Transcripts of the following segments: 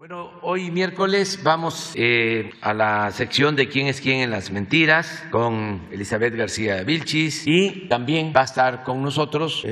Bueno, hoy miércoles vamos a la sección de quién es quién en las mentiras con Elizabeth García Vilchis, y también va a estar con nosotros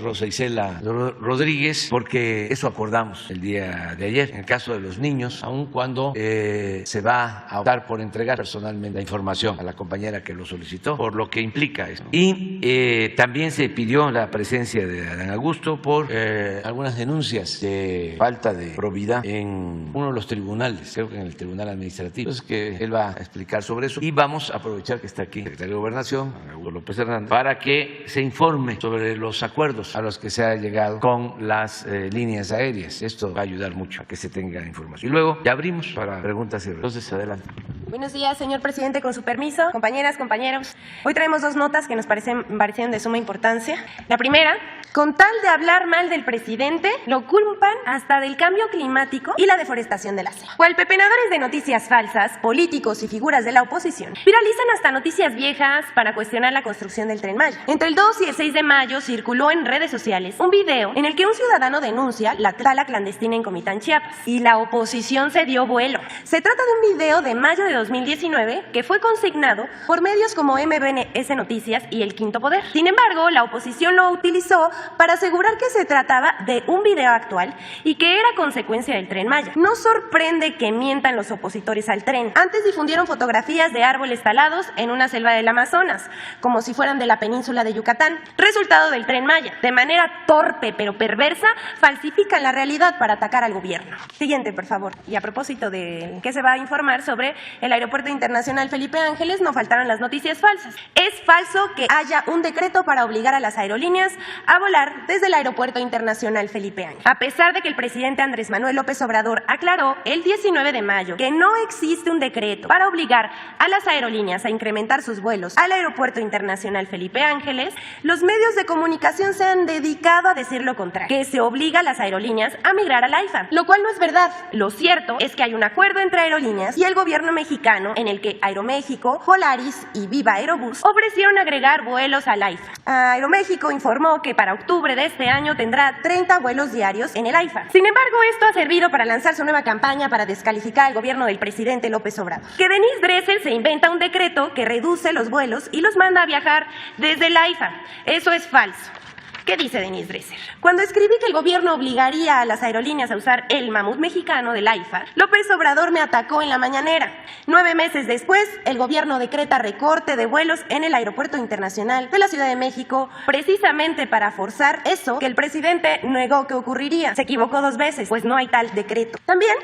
Rosa Isela Rodríguez, porque eso acordamos el día de ayer. En el caso de los niños, aun cuando se va a optar por entregar personalmente la información a la compañera que lo solicitó, por lo que implica esto. Y también se pidió la presencia de Adán Augusto por algunas denuncias de falta de probidad en uno de los tribunales, creo que en el Tribunal Administrativo. Entonces, que él va a explicar sobre eso, y vamos a aprovechar que está aquí el secretario de Gobernación, Hugo López Hernández, para que se informe sobre los acuerdos a los que se ha llegado con las líneas aéreas. Esto va a ayudar mucho a que se tenga información. Y luego ya abrimos para preguntas y respuestas. Entonces, adelante. Buenos días, señor presidente, con su permiso, compañeras, compañeros. Hoy traemos dos notas que nos parecieron de suma importancia. La primera: con tal de hablar mal del presidente, lo culpan hasta del cambio climático y la deforestación de la selva. Cualpepenadores de noticias falsas, políticos y figuras de la oposición viralizan hasta noticias viejas para cuestionar la construcción del Tren Maya. Entre el 2 y el 6 de mayo circuló en redes sociales un video en el que un ciudadano denuncia la tala clandestina en Comitán, Chiapas, y la oposición se dio vuelo. Se trata de un video de mayo de 2019 que fue consignado por medios como MBS Noticias y El Quinto Poder. Sin embargo, la oposición lo utilizó para asegurar que se trataba de un video actual y que era consecuencia del Tren Maya. No sorprende que mientan los opositores al tren. Antes difundieron fotografías de árboles talados en una selva del Amazonas, como si fueran de la península de Yucatán, resultado del Tren Maya. De manera torpe pero perversa, falsifican la realidad para atacar al gobierno. Siguiente, por favor. Y a propósito de qué se va a informar sobre el Aeropuerto Internacional Felipe Ángeles, no faltaron las noticias falsas. Es falso que haya un decreto para obligar a las aerolíneas a volar desde el Aeropuerto Internacional Felipe Ángeles. A pesar de que el presidente Andrés Manuel López Obrador aclaró el 19 de mayo que no existe un decreto para obligar a las aerolíneas a incrementar sus vuelos al Aeropuerto Internacional Felipe Ángeles, los medios de comunicación se han dedicado a decir lo contrario, que se obliga a las aerolíneas a migrar al AIFA, lo cual no es verdad. Lo cierto es que hay un acuerdo entre aerolíneas y el gobierno mexicano en el que Aeroméxico, Volaris y Viva Aerobús ofrecieron agregar vuelos al AIFA. Aeroméxico informó que para octubre de este año tendrá 30 vuelos diarios en el AIFA. Sin embargo, esto ha servido para lanzar su nueva campaña para descalificar al gobierno del presidente López Obrador. Que Denise Dresser se inventa un decreto que reduce los vuelos y los manda a viajar desde el AIFA. Eso es falso. ¿Qué dice Denise Dresser? Cuando escribí que el gobierno obligaría a las aerolíneas a usar el mamut mexicano del AIFA, López Obrador me atacó en la mañanera. 9 meses después, el gobierno decreta recorte de vuelos en el Aeropuerto Internacional de la Ciudad de México, precisamente para forzar eso que el presidente negó que ocurriría. Se equivocó 2 veces, pues no hay tal decreto. También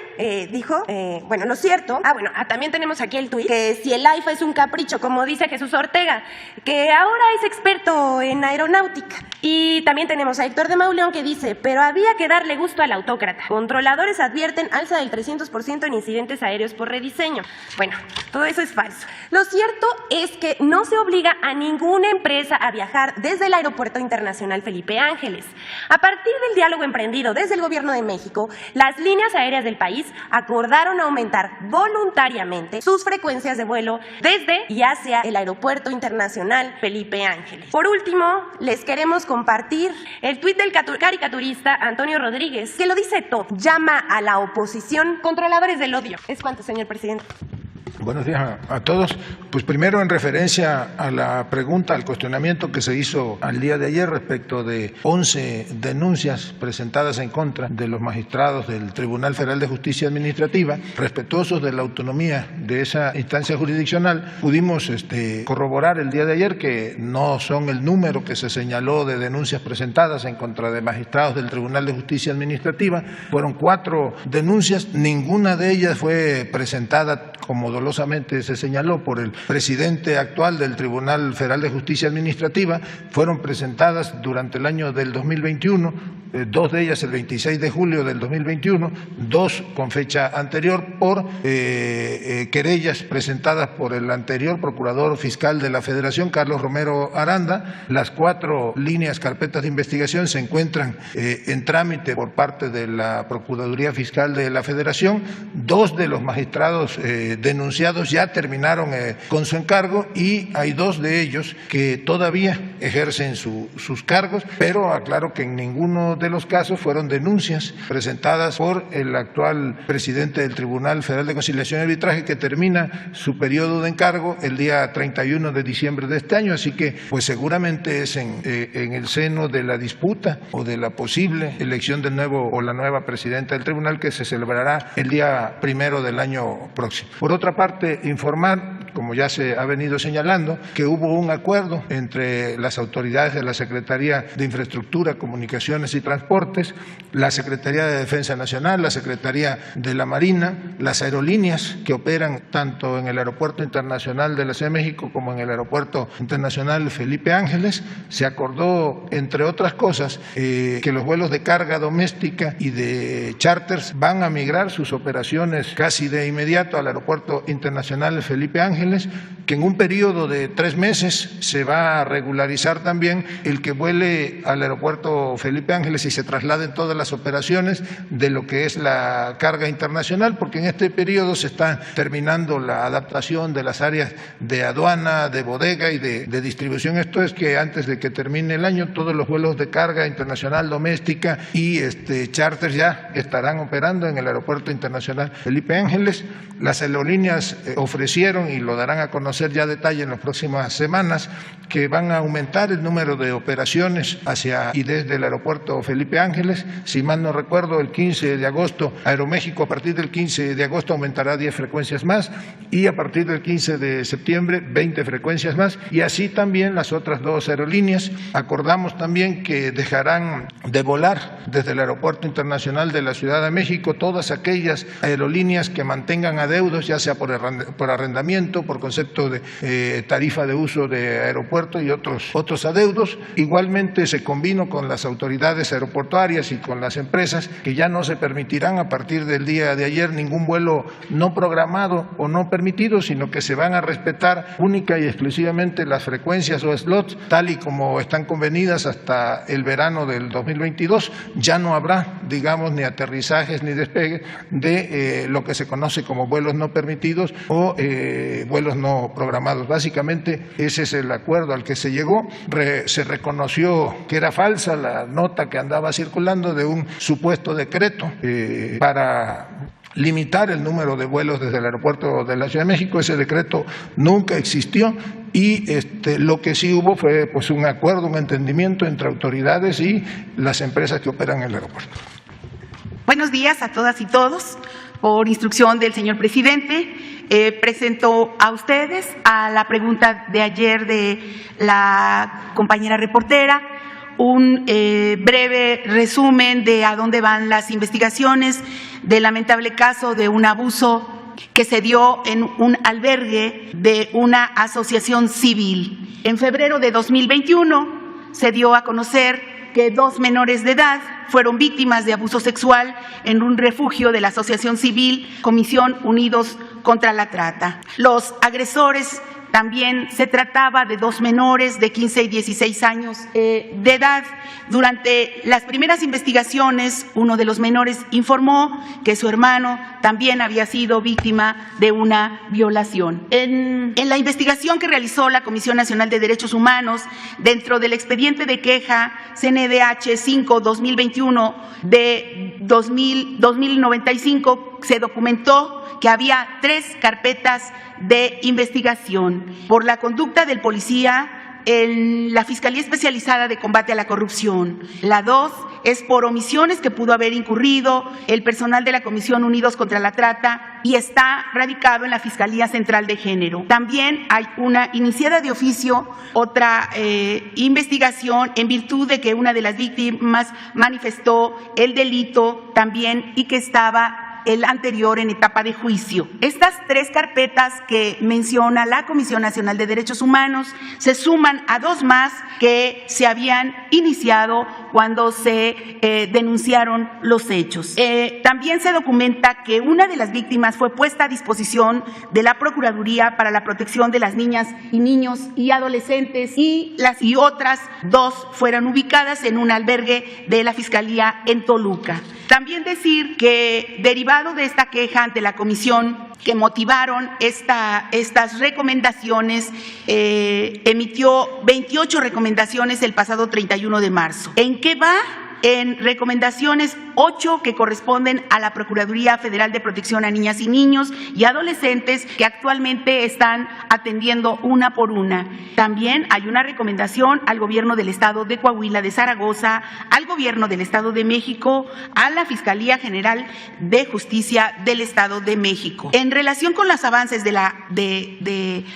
dijo, bueno, lo cierto, también tenemos aquí el tuit, que si el AIFA es un capricho, como dice Jesús Ortega, que ahora es experto en aeronáutica. Y también tenemos a Héctor de Mauleón, que dice, pero había que darle gusto al autócrata. Controladores advierten alza del 300% en incidentes aéreos por rediseño. Bueno, todo eso es falso. Lo cierto es que no se obliga a ninguna empresa a viajar desde el Aeropuerto Internacional Felipe Ángeles. A partir del diálogo emprendido desde el gobierno de México, las líneas aéreas del país acordaron aumentar voluntariamente sus frecuencias de vuelo desde y hacia el Aeropuerto Internacional Felipe Ángeles. Por último, les queremos compartir el tuit del caricaturista Antonio Rodríguez, que lo dice todo. Llama a la oposición controladores del odio. ¿Es cuánto, señor presidente? Buenos días a todos. Pues primero, en referencia a la pregunta, al cuestionamiento que se hizo al día de ayer respecto de 11 denuncias presentadas en contra de los magistrados del Tribunal Federal de Justicia Administrativa, respetuosos de la autonomía de esa instancia jurisdiccional, pudimos corroborar el día de ayer que no son el número que se señaló de denuncias presentadas en contra de magistrados del Tribunal de Justicia Administrativa. Fueron 4 denuncias, ninguna de ellas fue presentada, como dolosamente se señaló, por el presidente actual del Tribunal Federal de Justicia Administrativa. Fueron presentadas durante el año del 2021, 2 de ellas el 26 de julio del 2021, 2 con fecha anterior por querellas presentadas por el anterior Procurador Fiscal de la Federación, Carlos Romero Aranda. Las 4 líneas carpetas de investigación se encuentran en trámite por parte de la Procuraduría Fiscal de la Federación. 2 de los magistrados denunciados denunciados ya terminaron con su encargo y hay 2 de ellos que todavía ejercen sus cargos, pero aclaro que en ninguno de los casos fueron denuncias presentadas por el actual presidente del Tribunal Federal de Conciliación y Arbitraje, que termina su periodo de encargo el día 31 de diciembre de este año, así que pues seguramente es en el seno de la disputa o de la posible elección del nuevo o la nueva presidenta del tribunal que se celebrará el día 1 del año próximo. Por otra parte, informar, como ya se ha venido señalando, que hubo un acuerdo entre las autoridades de la Secretaría de Infraestructura, Comunicaciones y Transportes, la Secretaría de Defensa Nacional, la Secretaría de la Marina, las aerolíneas que operan tanto en el Aeropuerto Internacional de la Ciudad de México como en el Aeropuerto Internacional Felipe Ángeles. Se acordó, entre otras cosas, que los vuelos de carga doméstica y de charters van a migrar sus operaciones casi de inmediato al Aeropuerto Internacional Felipe Ángeles, que en un periodo de 3 meses se va a regularizar también el que vuele al Aeropuerto Felipe Ángeles y se trasladen todas las operaciones de lo que es la carga internacional, porque en este periodo se está terminando la adaptación de las áreas de aduana, de bodega y de distribución. Esto es que antes de que termine el año todos los vuelos de carga internacional, doméstica y charters ya estarán operando en el Aeropuerto Internacional Felipe Ángeles. Las aerolíneas ofrecieron, y lo darán a conocer ya detalle en las próximas semanas, que van a aumentar el número de operaciones hacia y desde el Aeropuerto Felipe Ángeles. Si mal no recuerdo, el 15 de agosto, Aeroméxico a partir del 15 de agosto aumentará 10 frecuencias más y a partir del 15 de septiembre 20 frecuencias más, y así también las otras 2 aerolíneas. Acordamos también que dejarán de volar desde el Aeropuerto Internacional de la Ciudad de México todas aquellas aerolíneas que mantengan adeudos, ya sea por arrendamiento, por concepto de tarifa de uso de aeropuerto y otros adeudos. Igualmente se combinó con las autoridades aeroportuarias y con las empresas que ya no se permitirán a partir del día de ayer ningún vuelo no programado o no permitido, sino que se van a respetar única y exclusivamente las frecuencias o slots tal y como están convenidas hasta el verano del 2022. Ya no habrá, digamos, ni aterrizajes ni despegue de lo que se conoce como vuelos no permitidos o vuelos no programados. Básicamente ese es el acuerdo al que se llegó. Se reconoció que era falsa la nota que andaba circulando de un supuesto decreto para limitar el número de vuelos desde el aeropuerto de la Ciudad de México. Ese decreto nunca existió y lo que sí hubo fue pues un acuerdo, un entendimiento entre autoridades y las empresas que operan en el aeropuerto. Buenos días a todas y todos. Por instrucción del señor presidente, presento a ustedes a la pregunta de ayer de la compañera reportera un breve resumen de a dónde van las investigaciones del lamentable caso de un abuso que se dio en un albergue de una asociación civil. En febrero de 2021 se dio a conocer que 2 menores de edad fueron víctimas de abuso sexual en un refugio de la Asociación Civil Comisión Unidos contra la Trata. Los agresores también se trataba de 2 menores de 15 y 16 años de edad. Durante las primeras investigaciones, uno de los menores informó que su hermano también había sido víctima de una violación. En la investigación que realizó la Comisión Nacional de Derechos Humanos, dentro del expediente de queja CNDH 5-2021 de 2095, se documentó que había 3 carpetas de investigación por la conducta del policía en la Fiscalía Especializada de Combate a la Corrupción. La 2 es por omisiones que pudo haber incurrido el personal de la Comisión Unidos contra la Trata y está radicado en la Fiscalía Central de Género. También hay una iniciada de oficio, otra investigación en virtud de que una de las víctimas manifestó el delito también y que estaba el anterior en etapa de juicio. Estas 3 carpetas que menciona la Comisión Nacional de Derechos Humanos se suman a 2 más que se habían iniciado cuando se denunciaron los hechos. También se documenta que una de las víctimas fue puesta a disposición de la Procuraduría para la Protección de las Niñas y Niños y Adolescentes y otras 2 fueron ubicadas en un albergue de la Fiscalía en Toluca. También decir que derivado de esta queja ante la comisión que motivaron estas recomendaciones, emitió 28 recomendaciones el pasado 31 de marzo. ¿En qué va? En recomendaciones 8 que corresponden a la Procuraduría Federal de Protección a Niñas y Niños y Adolescentes, que actualmente están atendiendo una por una. También hay una recomendación al Gobierno del Estado de Coahuila, de Zaragoza, al Gobierno del Estado de México, a la Fiscalía General de Justicia del Estado de México. En relación con los avances de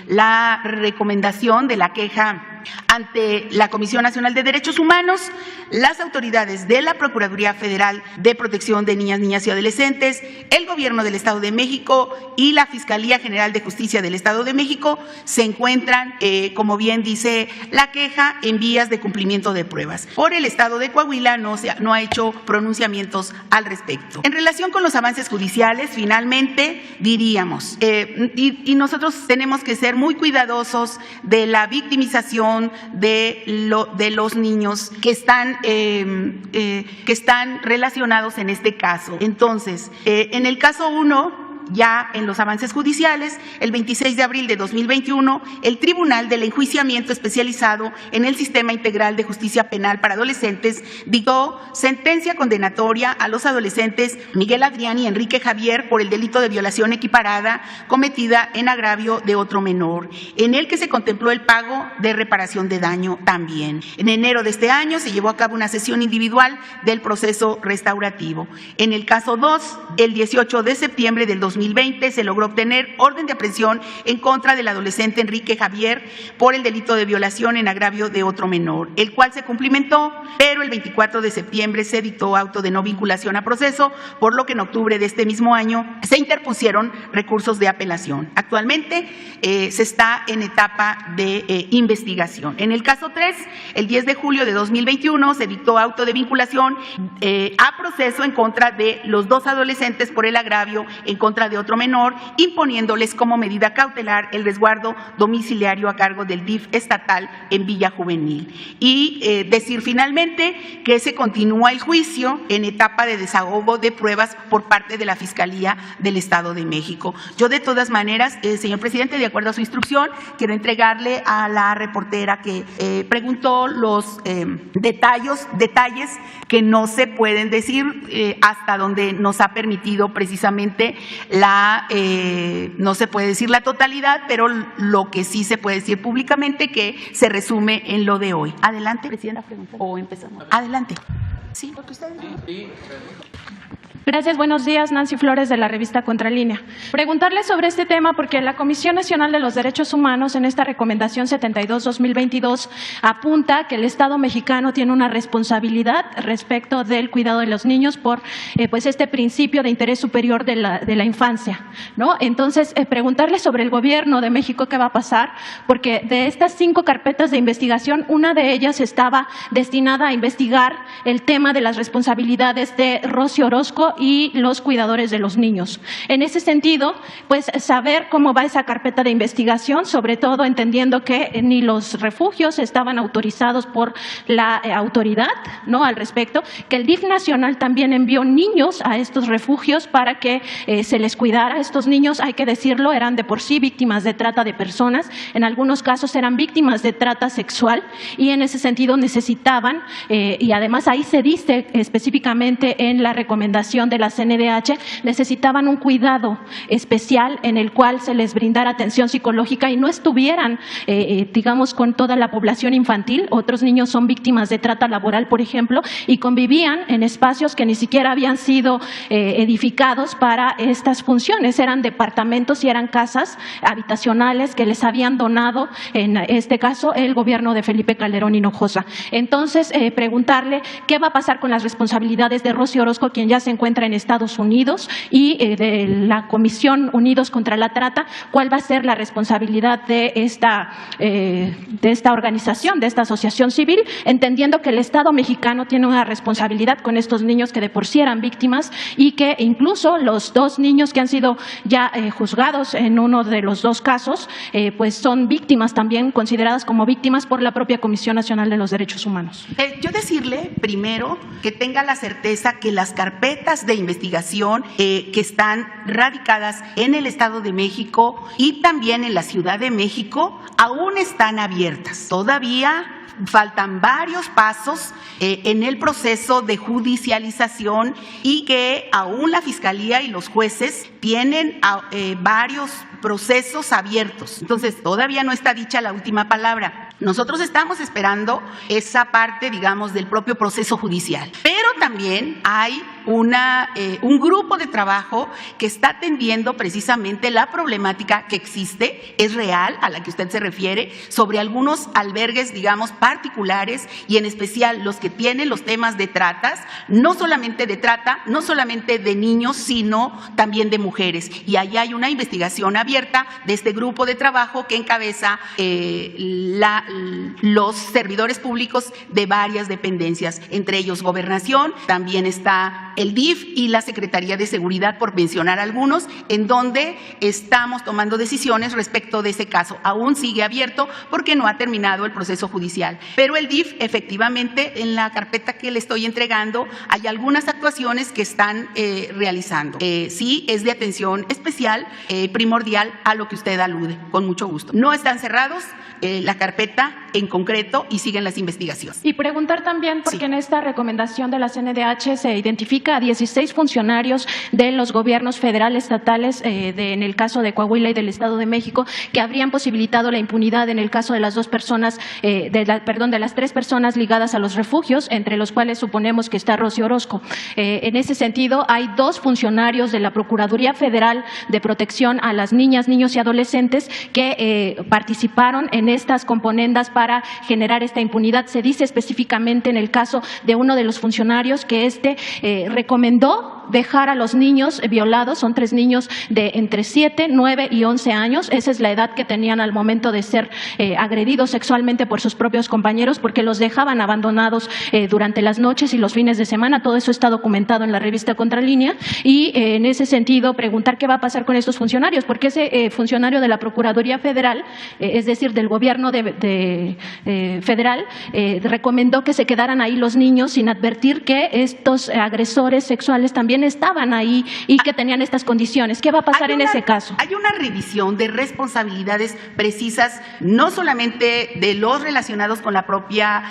la recomendación de la queja ante la Comisión Nacional de Derechos Humanos, las autoridades de la Procuraduría Federal de Protección de Niñas y Adolescentes, el Gobierno del Estado de México y la Fiscalía General de Justicia del Estado de México se encuentran, como bien dice la queja, en vías de cumplimiento de pruebas. Por el Estado de Coahuila no ha hecho pronunciamientos al respecto. En relación con los avances judiciales, finalmente diríamos, y nosotros tenemos que ser muy cuidadosos de la victimización de los niños que están relacionados en este caso. Entonces, en el caso 1, ya en los avances judiciales, el 26 de abril de 2021, el Tribunal del Enjuiciamiento Especializado en el Sistema Integral de Justicia Penal para Adolescentes dictó sentencia condenatoria a los adolescentes Miguel Adrián y Enrique Javier por el delito de violación equiparada cometida en agravio de otro menor, en el que se contempló el pago de reparación de daño también. En enero de este año se llevó a cabo una sesión individual del proceso restaurativo. En el caso 2, el 18 de septiembre del 2020 se logró obtener orden de aprehensión en contra del adolescente Enrique Javier por el delito de violación en agravio de otro menor, el cual se cumplimentó, pero el 24 de septiembre se dictó auto de no vinculación a proceso, por lo que en octubre de este mismo año se interpusieron recursos de apelación. Actualmente se está en etapa de investigación. En el caso 3, el 10 de julio de 2021 se dictó auto de vinculación a proceso en contra de los dos adolescentes por el agravio en contra de otro menor, imponiéndoles como medida cautelar el resguardo domiciliario a cargo del DIF estatal en Villa Juvenil. Y decir finalmente que se continúa el juicio en etapa de desahogo de pruebas por parte de la Fiscalía del Estado de México. Yo de todas maneras, señor presidente, de acuerdo a su instrucción, quiero entregarle a la reportera que preguntó los detalles que no se pueden decir hasta donde nos ha permitido precisamente no se puede decir la totalidad, pero lo que sí se puede decir públicamente que se resume en lo de hoy. Adelante, presidenta, o empezamos. Adelante. Sí, porque ustedes. Gracias, buenos días. Nancy Flores, de la revista Contralínea. Preguntarle sobre este tema porque la Comisión Nacional de los Derechos Humanos en esta recomendación 72-2022 apunta que el Estado mexicano tiene una responsabilidad respecto del cuidado de los niños por pues este principio de interés superior de la infancia, ¿no? Entonces, preguntarle sobre el Gobierno de México qué va a pasar, porque de estas 5 carpetas de investigación, una de ellas estaba destinada a investigar el tema de las responsabilidades de Rosy Orozco y los cuidadores de los niños. En ese sentido, pues saber cómo va esa carpeta de investigación, sobre todo entendiendo que ni los refugios estaban autorizados por la autoridad, ¿no?, al respecto, que el DIF nacional también envió niños a estos refugios para que se les cuidara. Estos niños, hay que decirlo, eran de por sí víctimas de trata de personas, en algunos casos eran víctimas de trata sexual y en ese sentido necesitaban, y además ahí se dice específicamente en la recomendación de la CNDH, necesitaban un cuidado especial en el cual se les brindara atención psicológica y no estuvieran, digamos, con toda la población infantil. Otros niños son víctimas de trata laboral, por ejemplo, y convivían en espacios que ni siquiera habían sido edificados para estas funciones. Eran departamentos y eran casas habitacionales que les habían donado, en este caso, el gobierno de Felipe Calderón Hinojosa. Entonces, preguntarle qué va a pasar con las responsabilidades de Rosy Orozco, quien ya se encuentra encuentra en Estados Unidos y de la Comisión Unidos contra la Trata, ¿cuál va a ser la responsabilidad de esta organización, de esta asociación civil, entendiendo que el Estado mexicano tiene una responsabilidad con estos niños que de por sí eran víctimas y que incluso los dos niños que han sido ya juzgados en uno de los dos casos, pues son víctimas también, consideradas como víctimas por la propia Comisión Nacional de los Derechos Humanos? Yo decirle primero que tenga la certeza que las carpetas de investigación que están radicadas en el Estado de México y también en la Ciudad de México aún están abiertas. Todavía faltan varios pasos en el proceso de judicialización y que aún la Fiscalía y los jueces tienen varios procesos abiertos. Entonces, todavía no está dicha la última palabra. Nosotros estamos esperando esa parte, digamos, del propio proceso judicial. Pero también hay un grupo de trabajo que está atendiendo precisamente la problemática que existe, es real, a la que usted se refiere, sobre algunos albergues, digamos, particulares y en especial los que tienen los temas de tratas, no solamente de trata, no solamente de niños, sino también de mujeres. Y ahí hay una investigación abierta de este grupo de trabajo que encabeza los servidores públicos de varias dependencias, entre ellos Gobernación, también está el DIF y la Secretaría de Seguridad, por mencionar algunos, en donde estamos tomando decisiones respecto de ese caso. Aún sigue abierto porque no ha terminado el proceso judicial. Pero el DIF, efectivamente, en la carpeta que le estoy entregando, hay algunas actuaciones que están realizando. Sí, es de atención especial, primordial a lo que usted alude, con mucho gusto. No están cerrados la carpeta en concreto y siguen las investigaciones. Y preguntar también, porque en esta recomendación de la CNDH se identifica a 16 funcionarios de los gobiernos federales, estatales, en el caso de Coahuila y del Estado de México, que habrían posibilitado la impunidad en el caso de las dos personas, de las tres personas ligadas a los refugios, entre los cuales suponemos que está Rocío Orozco. En ese sentido, hay dos funcionarios de la Procuraduría Federal de Protección a las Niñas, Niños y Adolescentes que participaron en estas componendas para generar esta impunidad. Se dice específicamente en el caso de uno de los funcionarios que recomendó dejar a los niños violados, son 3 niños de entre 7, 9 y 11 años, esa es la edad que tenían al momento de ser agredidos sexualmente por sus propios compañeros, porque los dejaban abandonados durante las noches y los fines de semana. Todo eso está documentado en la revista Contralínea y en ese sentido preguntar qué va a pasar con estos funcionarios, porque ese funcionario de la Procuraduría Federal, es decir, del gobierno federal, recomendó que se quedaran ahí los niños sin advertir que estos agresores sexuales también estaban ahí y que tenían estas condiciones. ¿Qué va a pasar en ese caso? Hay una revisión de responsabilidades precisas, no solamente de los relacionados con la propia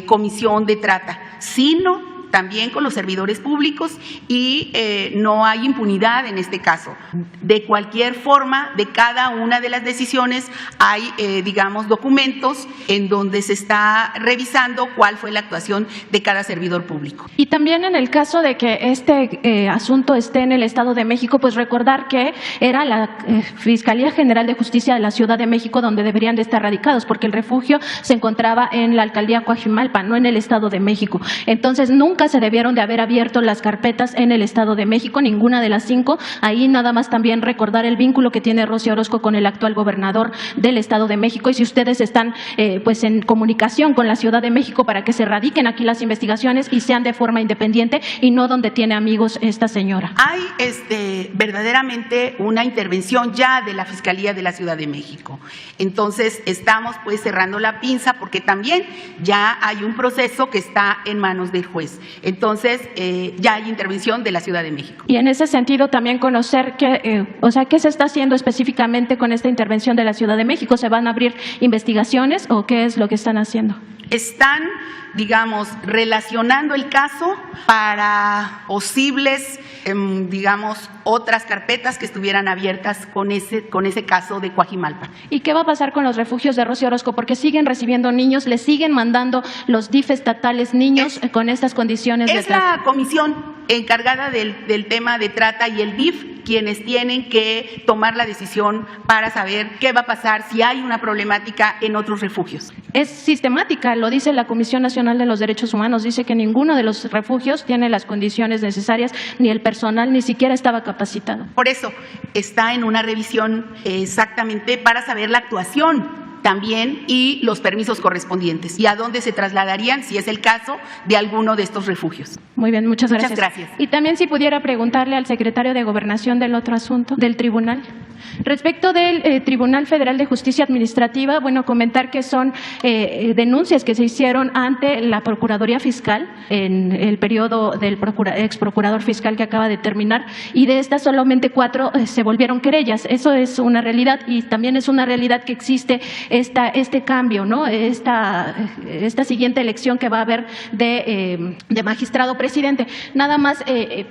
comisión de trata, sino también con los servidores públicos y no hay impunidad en este caso. De cualquier forma, de cada una de las decisiones hay, digamos, documentos en donde se está revisando cuál fue la actuación de cada servidor público. Y también en el caso de que este asunto esté en el Estado de México, pues recordar que era la Fiscalía General de Justicia de la Ciudad de México donde deberían de estar radicados, porque el refugio se encontraba en la alcaldía Coajimalpa, no en el Estado de México. Entonces, nunca se debieron de haber abierto las carpetas en el Estado de México, ninguna de las 5. Ahí nada más también recordar el vínculo que tiene Rocío Orozco con el actual gobernador del Estado de México, y si ustedes están pues en comunicación con la Ciudad de México para que se radiquen aquí las investigaciones y sean de forma independiente y no donde tiene amigos esta señora. Hay verdaderamente una intervención ya de la Fiscalía de la Ciudad de México. Entonces estamos pues cerrando la pinza porque también ya hay un proceso que está en manos del juez. Entonces, ya hay intervención de la Ciudad de México. Y en ese sentido también conocer qué se está haciendo específicamente con esta intervención de la Ciudad de México. ¿Se van a abrir investigaciones o qué es lo que están haciendo? Están, digamos, relacionando el caso para posibles, digamos, otras carpetas que estuvieran abiertas con ese caso de Coajimalpa. ¿Y qué va a pasar con los refugios de Rocío Orozco? Porque siguen recibiendo niños, les siguen mandando los DIF estatales niños con estas condiciones de trata. Es la comisión encargada del tema de trata y el DIF quienes tienen que tomar la decisión para saber qué va a pasar si hay una problemática en otros refugios. Es sistemática, lo dice la Comisión Nacional de los Derechos Humanos, dice que ninguno de los refugios tiene las condiciones necesarias, ni el personal ni siquiera estaba capacitado. Por eso está en una revisión exactamente para saber la actuación también y los permisos correspondientes y a dónde se trasladarían, si es el caso, de alguno de estos refugios. Muy bien, muchas gracias. Muchas gracias. Y también si pudiera preguntarle al secretario de Gobernación del otro asunto, del tribunal. Respecto del Tribunal Federal de Justicia Administrativa, bueno, comentar que son denuncias que se hicieron ante la Procuraduría Fiscal en el periodo del ex procurador fiscal que acaba de terminar, y de estas solamente 4 se volvieron querellas. Eso es una realidad, y también es una realidad que existe este cambio, ¿no? Esta siguiente elección que va a haber de magistrado presidente. Nada más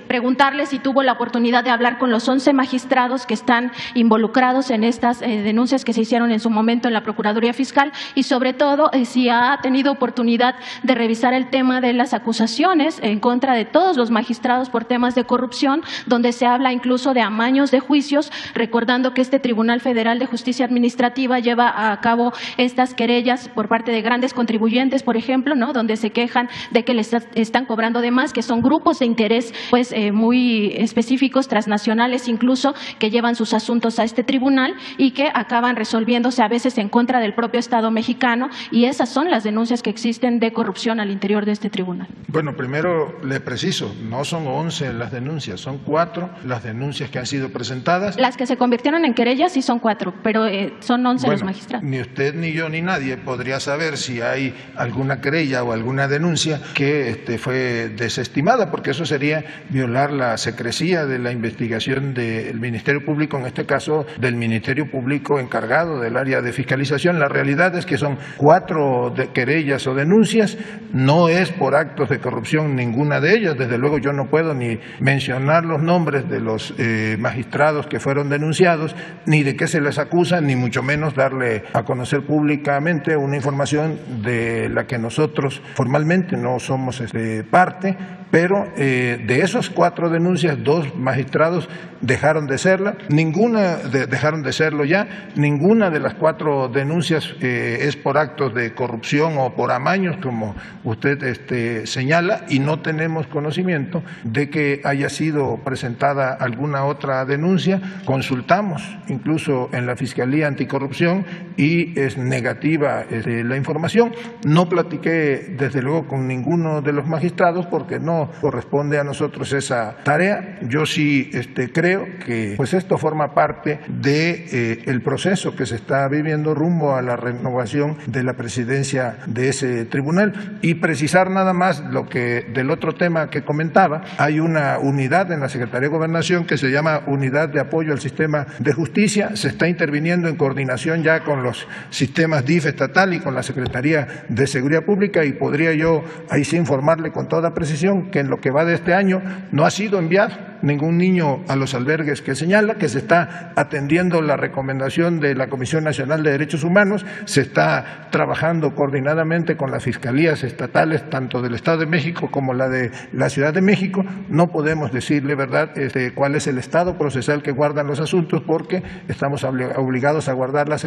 preguntarle si tuvo la oportunidad de hablar con los 11 magistrados que están involucrados en estas denuncias que se hicieron en su momento en la Procuraduría Fiscal, y sobre todo si ha tenido oportunidad de revisar el tema de las acusaciones en contra de todos los magistrados por temas de corrupción, donde se habla incluso de amaños de juicios, recordando que este Tribunal Federal de Justicia Administrativa lleva a cabo estas querellas por parte de grandes contribuyentes, por ejemplo, ¿no? Donde se quejan de que les están cobrando de más, que son grupos de interés pues muy específicos, transnacionales incluso, que llevan sus asuntos a este tribunal y que acaban resolviéndose a veces en contra del propio Estado mexicano, y esas son las denuncias que existen de corrupción al interior de este tribunal. Bueno, primero le preciso, no son 11 las denuncias, son 4 las denuncias que han sido presentadas. Las que se convirtieron en querellas sí son 4, pero son 11 los magistrados. Ni usted, ni yo, ni nadie podría saber si hay alguna querella o alguna denuncia que fue desestimada, porque eso sería violar la secrecía de la investigación del Ministerio Público, en este caso del Ministerio Público encargado del área de fiscalización. La realidad es que son 4 querellas o denuncias, no es por actos de corrupción ninguna de ellas. Desde luego yo no puedo ni mencionar los nombres de los magistrados que fueron denunciados, ni de qué se les acusa, ni mucho menos darle a conocer públicamente una información de la que nosotros formalmente no somos parte, pero de esas 4 denuncias, 2 magistrados dejaron de serla, dejaron de serlo ya. Ninguna de las 4 denuncias es por actos de corrupción o por amaños, como usted señala, y no tenemos conocimiento de que haya sido presentada alguna otra denuncia. Consultamos incluso en la Fiscalía Anticorrupción y es negativa la información. No platiqué desde luego con ninguno de los magistrados porque no corresponde a nosotros esa tarea. Yo sí creo que pues esto forma parte de el proceso que se está viviendo rumbo a la renovación de la presidencia de ese tribunal. Y precisar nada más lo que del otro tema que comentaba, hay una unidad en la Secretaría de Gobernación que se llama Unidad de Apoyo al Sistema de Justicia. Se está interviniendo en coordinación ya con los sistemas DIF estatal y con la Secretaría de Seguridad Pública, y podría yo ahí sí informarle con toda precisión que en lo que va de este año no ha sido enviado ningún niño a los albergues que señala, que se está atendiendo la recomendación de la Comisión Nacional de Derechos Humanos, se está trabajando coordinadamente con las fiscalías estatales, tanto del Estado de México como la de la Ciudad de México. No podemos decirle, ¿verdad?, cuál es el estado procesal que guardan los asuntos, porque estamos obligados a guardar la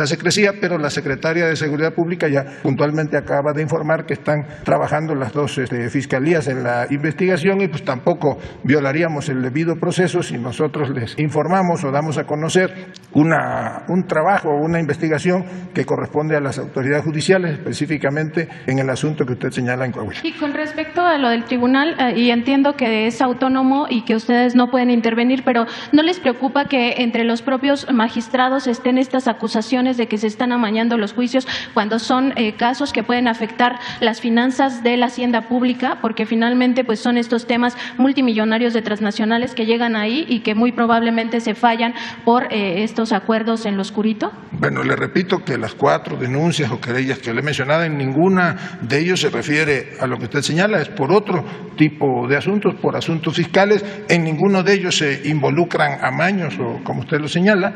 secrecía, pero la Secretaria de Seguridad Pública ya puntualmente acaba de informar que están trabajando las 2 fiscalías en la investigación, y pues tampoco violaríamos el debido proceso si nosotros les informamos o damos a conocer un trabajo o una investigación que corresponde a las autoridades judiciales, específicamente en el asunto que usted señala en Coahuila. Y con respecto a lo del tribunal, y entiendo que es autónomo y que ustedes no pueden intervenir, pero ¿no les preocupa que entre los propios magistrados estén estas acusaciones de que se están amañando los juicios cuando son casos que pueden afectar las finanzas de la hacienda pública? Porque finalmente pues son estos temas multimillonarios de transnacionales que llegan ahí y que muy probablemente se fallan por estos acuerdos en lo oscurito. Bueno, le repito que las 4 denuncias o querellas que le he mencionado, en ninguna de ellos se refiere a lo que usted señala, es por otro tipo de asuntos, por asuntos fiscales. En ninguno de ellos se involucran amaños o como usted lo señala.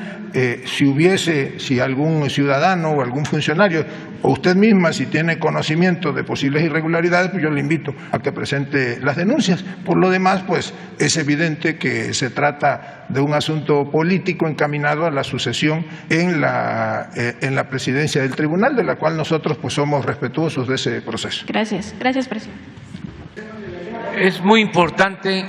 Si algún ciudadano o algún funcionario o usted misma, si tiene conocimiento de posibles irregularidades, pues yo le invito a que presente las denuncias. Por lo demás, pues es evidente que se trata de un asunto político encaminado a la sucesión en la presidencia del tribunal, de la cual nosotros pues somos respetuosos de ese proceso. Gracias, presidente. Es muy importante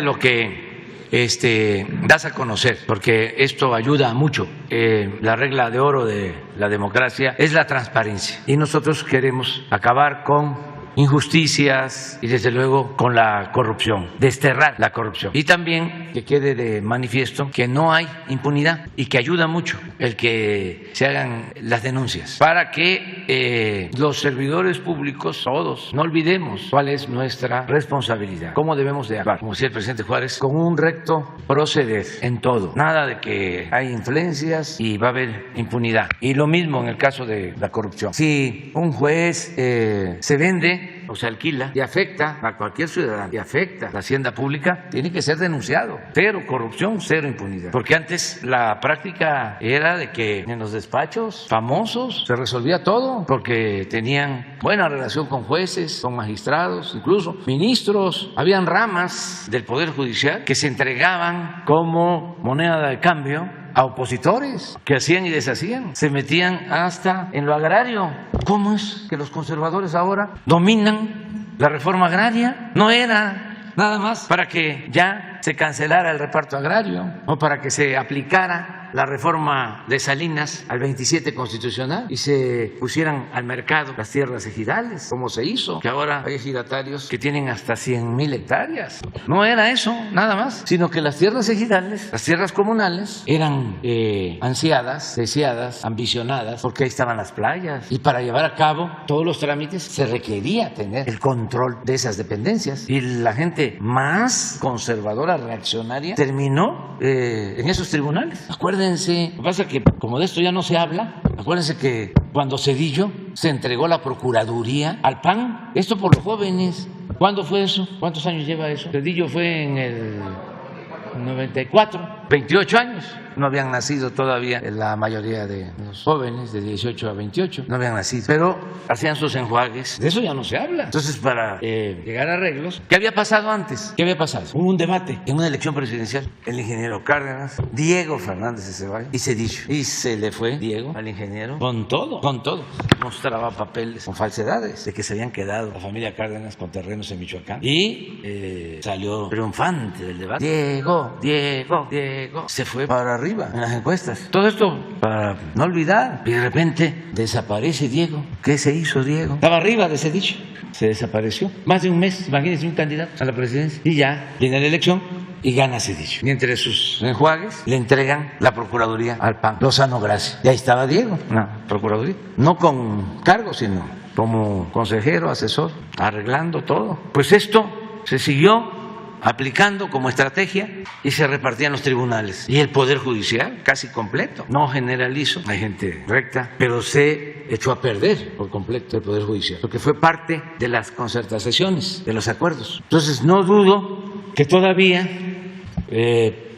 lo que das a conocer, porque esto ayuda mucho. La regla de oro de la democracia es la transparencia, y nosotros queremos acabar con injusticias y desde luego con la corrupción, desterrar la corrupción. Y también que quede de manifiesto que no hay impunidad y que ayuda mucho el que se hagan las denuncias para que los servidores públicos, todos, no olvidemos cuál es nuestra responsabilidad, cómo debemos de actuar, como decía el presidente Juárez, con un recto proceder en todo. Nada de que hay influencias y va a haber impunidad. Y lo mismo en el caso de la corrupción. Si un juez se vende o se alquila y afecta a cualquier ciudadano y afecta a la hacienda pública, tiene que ser denunciado. Cero corrupción, cero impunidad. Porque antes la práctica era de que en los despachos famosos se resolvía todo, porque tenían buena relación con jueces, con magistrados, incluso ministros. Habían ramas del Poder Judicial que se entregaban como moneda de cambio a opositores que hacían y deshacían, se metían hasta en lo agrario. ¿Cómo es que los conservadores ahora dominan la reforma agraria? No era nada más para que ya se cancelara el reparto agrario o para que se aplicara la reforma de Salinas al 27 constitucional y se pusieran al mercado las tierras ejidales, como se hizo, que ahora hay ejidatarios que tienen hasta 100,000 hectáreas. No era eso, nada más, sino que las tierras ejidales, las tierras comunales, eran ansiadas, deseadas, ambicionadas, porque ahí estaban las playas. Y para llevar a cabo todos los trámites se requería tener el control de esas dependencias. Y la gente más conservadora, reaccionaria, terminó en esos tribunales. Acuérdense, lo que pasa es que como de esto ya no se habla, acuérdense que cuando Zedillo se entregó la procuraduría al PAN, esto por los jóvenes. ¿Cuándo fue eso? ¿Cuántos años lleva eso? Zedillo fue en el 94, 28 años. No habían nacido todavía la mayoría de los jóvenes de 18 a 28, no habían nacido, pero hacían sus enjuagues. De eso ya no se habla. Entonces, para llegar a arreglos, ¿qué había pasado antes? ¿Qué había pasado? Hubo un debate en una elección presidencial. El ingeniero Cárdenas, Diego Fernández de Ceballos y Zedillo. Y se le fue Diego al ingeniero con todo, con todo. Mostraba papeles con falsedades de que se habían quedado la familia Cárdenas con terrenos en Michoacán. Y salió triunfante del debate. Diego. Se fue para arriba en las encuestas. Todo esto para no olvidar. Y de repente desaparece Diego. ¿Qué se hizo Diego? Estaba arriba de Zedillo. Se desapareció. Más de un mes, imagínense, un candidato a la presidencia. Y ya viene la elección y gana Zedillo. Y entre sus enjuagues le entregan la procuraduría al PAN. Lozano Gracia. Y ahí estaba Diego, la procuraduría. No con cargo, sino como consejero, asesor, arreglando todo. Pues esto se siguió aplicando como estrategia y se repartían los tribunales y el Poder Judicial casi completo. No generalizo, hay gente recta, pero se echó a perder por completo el Poder Judicial, porque fue parte de las concertaciones, de los acuerdos. Entonces no dudo que todavía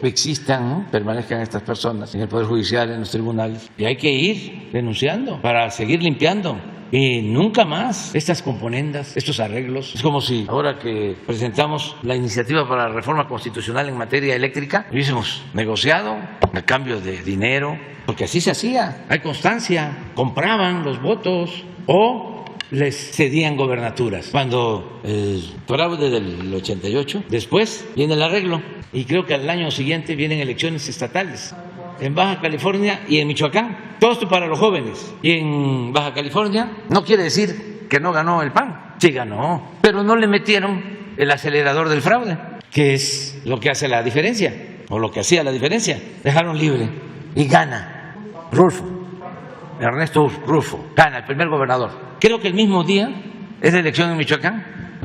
existan, ¿no?, permanezcan estas personas en el Poder Judicial, en los tribunales, y hay que ir denunciando para seguir limpiando. Y nunca más estas componendas, estos arreglos. Es como si ahora que presentamos la iniciativa para la reforma constitucional en materia eléctrica, hubiésemos negociado a cambio de dinero, porque así se hacía. Hay constancia, compraban los votos o les cedían gobernaturas. Cuando el fraude del 88, después viene el arreglo y creo que al año siguiente vienen elecciones estatales en Baja California y en Michoacán. Todo esto para los jóvenes. Y en Baja California no quiere decir que no ganó el PAN. Sí ganó, pero no le metieron el acelerador del fraude, que es lo que hace la diferencia, o lo que hacía la diferencia. Dejaron libre y gana Rulfo, Ernesto Rulfo, gana el primer gobernador. Creo que el mismo día es la elección en Michoacán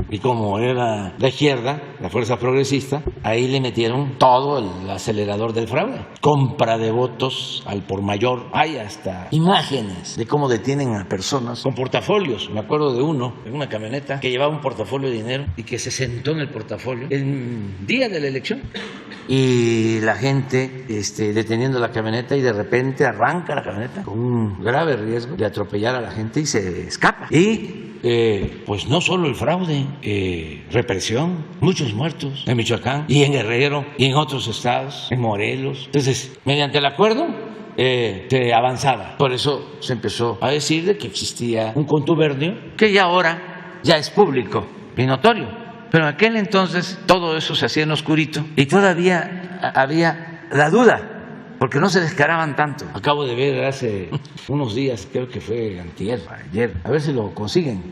y como era la izquierda, la fuerza progresista, ahí le metieron todo el acelerador del fraude. Compra de votos al por mayor. Hay hasta imágenes de cómo detienen a personas con portafolios. Me acuerdo de uno en una camioneta que llevaba un portafolio de dinero y que se sentó en el portafolio el día de la elección. Y la gente deteniendo la camioneta y de repente arranca la camioneta con un grave riesgo de atropellar a la gente y se escapa. Y pues no solo el fraude, represión, muchos muertos en Michoacán y en Guerrero y en otros estados, en Morelos. Entonces, mediante el acuerdo se avanzaba. Por eso se empezó a decir de que existía un contubernio que ya ahora ya es público y notorio. Pero en aquel entonces todo eso se hacía en oscurito y todavía había la duda, porque no se descaraban tanto. Acabo de ver hace unos días, creo que fue ayer, a ver si lo consiguen,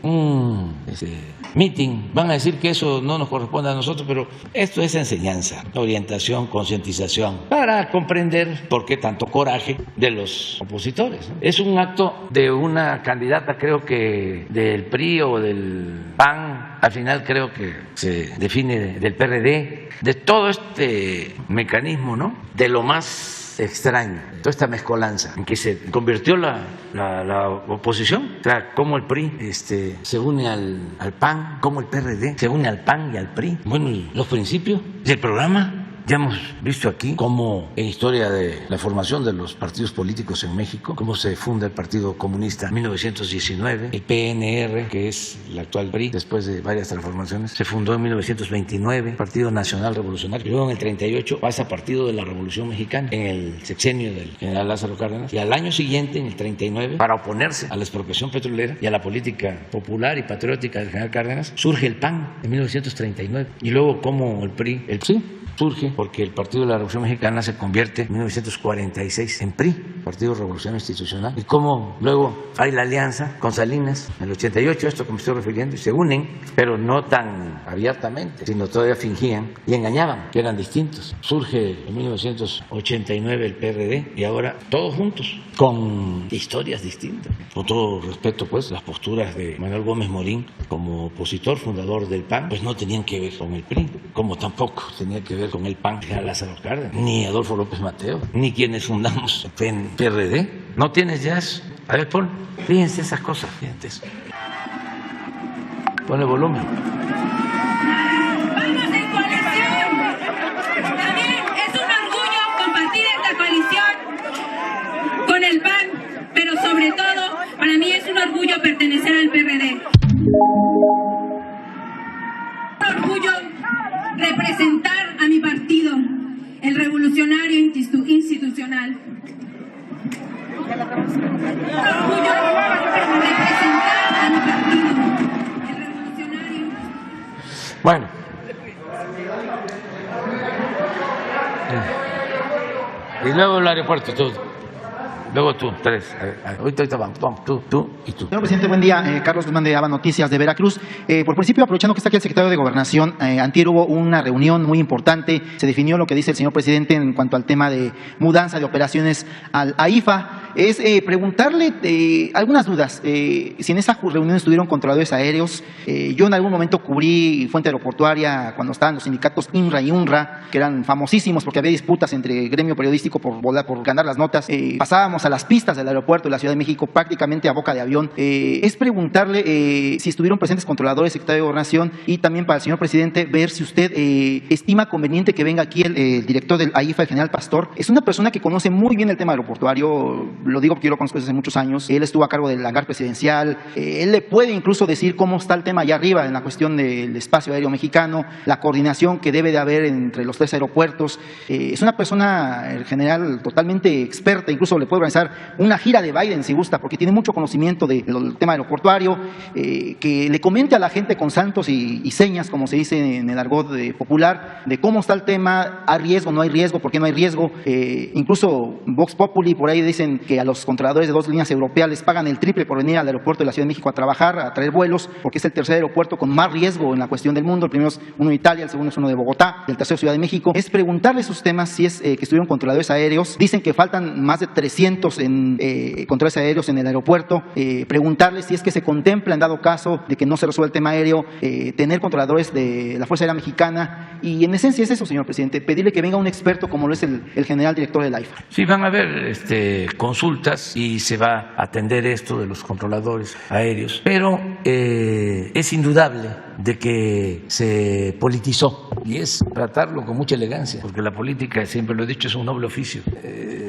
meeting. Van a decir que eso no nos corresponde a nosotros, pero esto es enseñanza, orientación, concientización, para comprender por qué tanto coraje de los opositores, ¿no? Es un acto de una candidata, creo que del PRI o del PAN, al final creo que se define del PRD, de todo este mecanismo, ¿no? De lo más extraño, toda esta mezcolanza en que se convirtió la oposición, o sea, cómo el PRI se une al PAN, cómo el PRD se une al PAN y al PRI. Bueno, los principios del programa. Ya hemos visto aquí cómo en historia de la formación de los partidos políticos en México, cómo se funda el Partido Comunista en 1919, el PNR, que es el actual PRI, después de varias transformaciones, se fundó en 1929, Partido Nacional Revolucionario, luego en el 38 pasa Partido de la Revolución Mexicana, en el sexenio del general Lázaro Cárdenas, y al año siguiente, en el 39, para oponerse a la expropiación petrolera y a la política popular y patriótica del general Cárdenas, surge el PAN en 1939, y luego como el PRI, surge porque el Partido de la Revolución Mexicana se convierte en 1946 en PRI, Partido de Revolución Institucional, y como luego hay la alianza con Salinas en el 88, esto que me estoy refiriendo, y se unen, pero no tan abiertamente, sino todavía fingían y engañaban que eran distintos. Surge en 1989 el PRD y ahora todos juntos, con historias distintas. Con todo respeto, pues, las posturas de Manuel Gómez Morín como opositor, fundador del PAN, pues no tenían que ver con el PRI, como tampoco tenía que ver con el PAN de Lázaro Cárdenas, ni Adolfo López Mateo, ni quienes fundamos el PRD. ¿No tienes ya eso? A ver, fíjense esas cosas, fíjense eso. Ponle volumen. ¡Vamos en coalición! También es un orgullo compartir esta coalición con el PAN, pero sobre todo, para mí es un orgullo pertenecer al PRD. Un orgullo representar a mi partido, el Revolucionario Institucional. Un orgullo representar a mi partido, el Revolucionario. Bueno. Y luego el aeropuerto, tú. Luego tú, tres. Ahorita vamos, tú y tú. Señor presidente, buen día. Carlos Guzmán de ABA Noticias de Veracruz. Por principio, aprovechando que está aquí el secretario de Gobernación, antier hubo una reunión muy importante. Se definió lo que dice el señor presidente en cuanto al tema de mudanza de operaciones al AIFA. Es preguntarle algunas dudas. Si en esa reunión estuvieron controladores aéreos, yo en algún momento cubrí fuente aeroportuaria cuando estaban los sindicatos INRA y UNRA, que eran famosísimos porque había disputas entre el gremio periodístico por ganar las notas. Pasábamos a las pistas del aeropuerto de la Ciudad de México prácticamente a boca de avión. Es preguntarle si estuvieron presentes controladores, secretario de Gobernación, y también para el señor presidente ver si usted estima conveniente que venga aquí el director del AIFA, el general Pastor. Es una persona que conoce muy bien el tema aeroportuario. Lo digo porque yo lo conozco desde hace muchos años. Él estuvo a cargo del hangar presidencial. Él le puede incluso decir cómo está el tema allá arriba en la cuestión del espacio aéreo mexicano, la coordinación que debe de haber entre los tres aeropuertos. Es una persona, el general, totalmente experta. Incluso le puede organizar una gira de Biden si gusta, porque tiene mucho conocimiento del tema aeroportuario. Que le comente a la gente con santos y señas, como se dice en el argot popular, de cómo está el tema, hay riesgo, no hay riesgo, por qué no hay riesgo. Incluso Vox Populi por ahí dicen que a los controladores de 2 líneas europeas les pagan el triple por venir al aeropuerto de la Ciudad de México a trabajar, a traer vuelos, porque es el tercer aeropuerto con más riesgo en la cuestión del mundo. El primero es uno de Italia, el segundo es uno de Bogotá, el tercero Ciudad de México. Es preguntarle sus temas si es que estuvieron controladores aéreos. Dicen que faltan más de 300 controladores aéreos en el aeropuerto. Preguntarle si es que se contempla, en dado caso de que no se resuelva el tema aéreo, tener controladores de la Fuerza Aérea Mexicana. Y en esencia es eso, señor presidente, pedirle que venga un experto como lo es el general director del AIFA. Sí, van a haber consultas y se va a atender esto de los controladores aéreos, pero es indudable de que se politizó y es tratarlo con mucha elegancia, porque la política, siempre lo he dicho, es un noble oficio.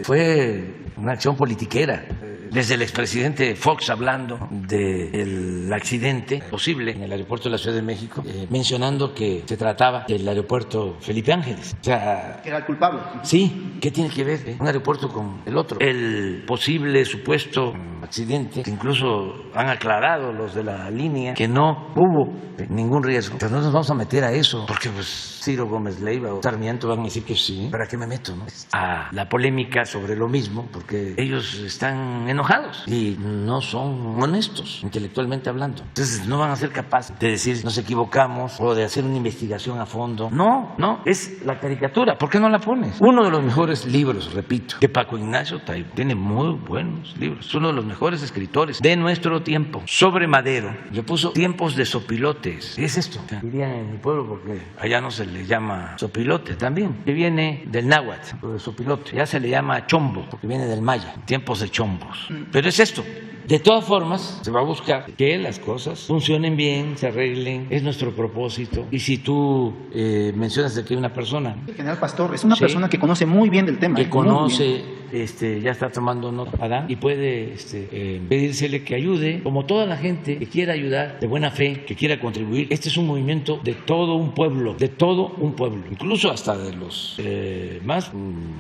Fue una acción politiquera. Desde el expresidente Fox hablando del accidente posible en el aeropuerto de la Ciudad de México, mencionando que se trataba del aeropuerto Felipe Ángeles. O sea, ¿era el culpable? Sí, ¿qué tiene que ver un aeropuerto con el otro? El posible supuesto accidente, que incluso han aclarado los de la línea que no hubo ningún riesgo. Pero no nos vamos a meter a eso, porque pues Ciro Gómez Leiva o Sarmiento van a decir que sí. ¿Para qué me meto, no? A la polémica sobre lo mismo, porque ellos están enojados y no son honestos, intelectualmente hablando. Entonces no van a ser capaces de decir nos equivocamos o de hacer una investigación a fondo. No, es la caricatura. ¿Por qué no la pones? Uno de los mejores libros, repito, que Paco Ignacio Taibo tiene muy buenos libros. Es uno de los mejores escritores de nuestro tiempo. Sobre Madero, le puso tiempos de sopilotes. ¿Qué es esto? Diría en mi pueblo, porque allá no se le llama sopilote también, que viene del náhuatl, o de sopilote. Ya se le llama chombo, porque viene del maya, tiempos de chombos. Pero es esto. De todas formas, se va a buscar que las cosas funcionen bien, se arreglen, es nuestro propósito. Y si tú mencionas de que hay una persona... El general Pastor es una persona que conoce muy bien del tema. Que conoce, ya está tomando nota, Adán, y puede pedírsele que ayude, como toda la gente que quiera ayudar, de buena fe, que quiera contribuir. Este es un movimiento de todo un pueblo, incluso hasta de los más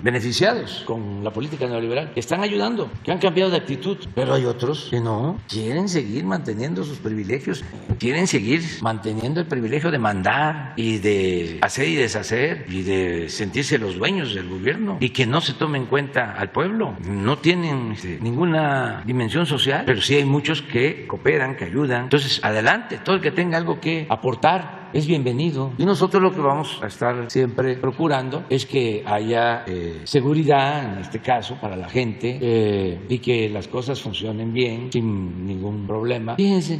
beneficiados con la política neoliberal, que están ayudando, que han cambiado de actitud, pero hay otros que no, quieren seguir manteniendo sus privilegios, quieren seguir manteniendo el privilegio de mandar y de hacer y deshacer y de sentirse los dueños del gobierno y que no se tome en cuenta al pueblo. No tienen ninguna dimensión social, pero sí hay muchos que cooperan, que ayudan. Entonces, adelante, todo el que tenga algo que aportar es bienvenido. Y nosotros lo que vamos a estar siempre procurando es que haya seguridad, en este caso, para la gente y que las cosas funcionen bien, sin ningún problema. Fíjense,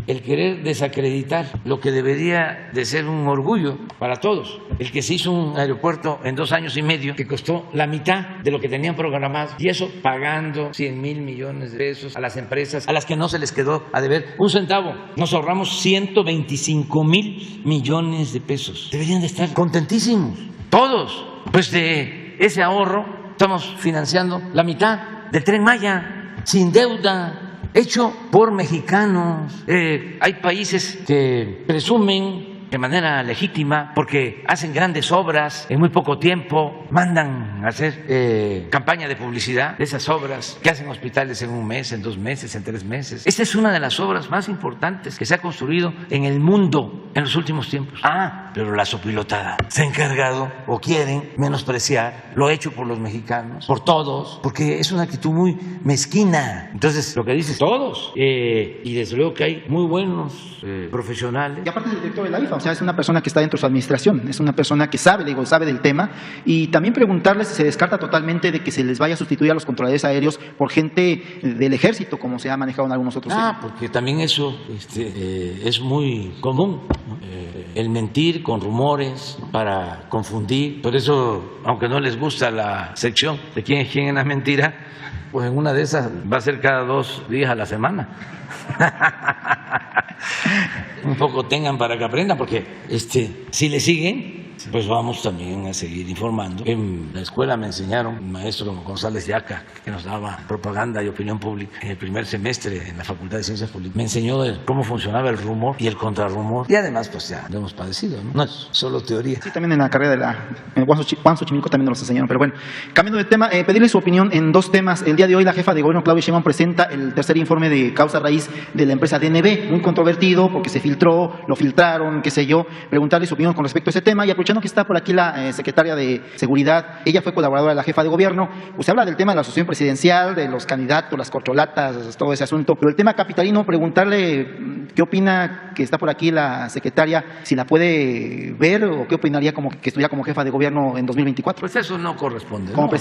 el querer desacreditar lo que debería de ser un orgullo para todos, el que se hizo un aeropuerto en 2 años y medio que costó la mitad de lo que tenían programado, y eso pagando 100,000 millones de pesos a las empresas a las que no se les quedó a deber un centavo. Nos ahorramos 125,000 millones de pesos. Deberían de estar contentísimos todos. Pues de ese ahorro estamos financiando la mitad del Tren Maya sin deuda, hecho por mexicanos. Hay países que presumen de manera legítima porque hacen grandes obras en muy poco tiempo, mandan a hacer campaña de publicidad de esas obras, que hacen hospitales en 1 mes, en 2 meses, en 3 meses. Esta es una de las obras más importantes que se ha construido en el mundo en los últimos tiempos. Pero la sopilotada se ha encargado o quieren menospreciar lo hecho por los mexicanos, por todos, porque es una actitud muy mezquina. Entonces, lo que dices, todos, y desde luego que hay muy buenos profesionales. Y aparte del director de la IFA, o sea, es una persona que está dentro de su administración, es una persona que sabe del tema, y también preguntarles si se descarta totalmente de que se les vaya a sustituir a los controladores aéreos por gente del ejército, como se ha manejado en algunos otros temas. Porque también eso es muy común, ¿no? El mentir con rumores para confundir. Por eso, aunque no les gusta la sección de quién es quién en la mentira, pues en una de esas va a ser cada 2 días a la semana. Un poco tengan para que aprendan, porque si le siguen, pues vamos también a seguir informando. En la escuela me enseñaron, el maestro González Yaca, que nos daba propaganda y opinión pública en el primer semestre en la Facultad de Ciencias Políticas, me enseñó de cómo funcionaba el rumor y el contrarrumor. Y además, pues ya lo hemos padecido, ¿no? No es solo teoría. Sí, también en la carrera de Juan Xochimilco también nos los enseñaron. Pero bueno, cambiando de tema, pedirle su opinión en 2 temas. El día de hoy la jefa de gobierno, Claudia Sheinbaum, presenta el tercer informe de causa raíz de la empresa DNB, muy controvertido porque se filtró, lo filtraron, qué sé yo. Preguntarle su opinión con respecto a ese tema y aprovechar aprovechando que está por aquí la secretaria de Seguridad, ella fue colaboradora de la jefa de gobierno, usted habla del tema de la asociación presidencial, de los candidatos, las corcholatas, todo ese asunto, pero el tema capitalino, preguntarle qué opina, que está por aquí la secretaria, si la puede ver o qué opinaría como que estuviera como jefa de gobierno en 2024. Pues eso no corresponde, como, ¿no?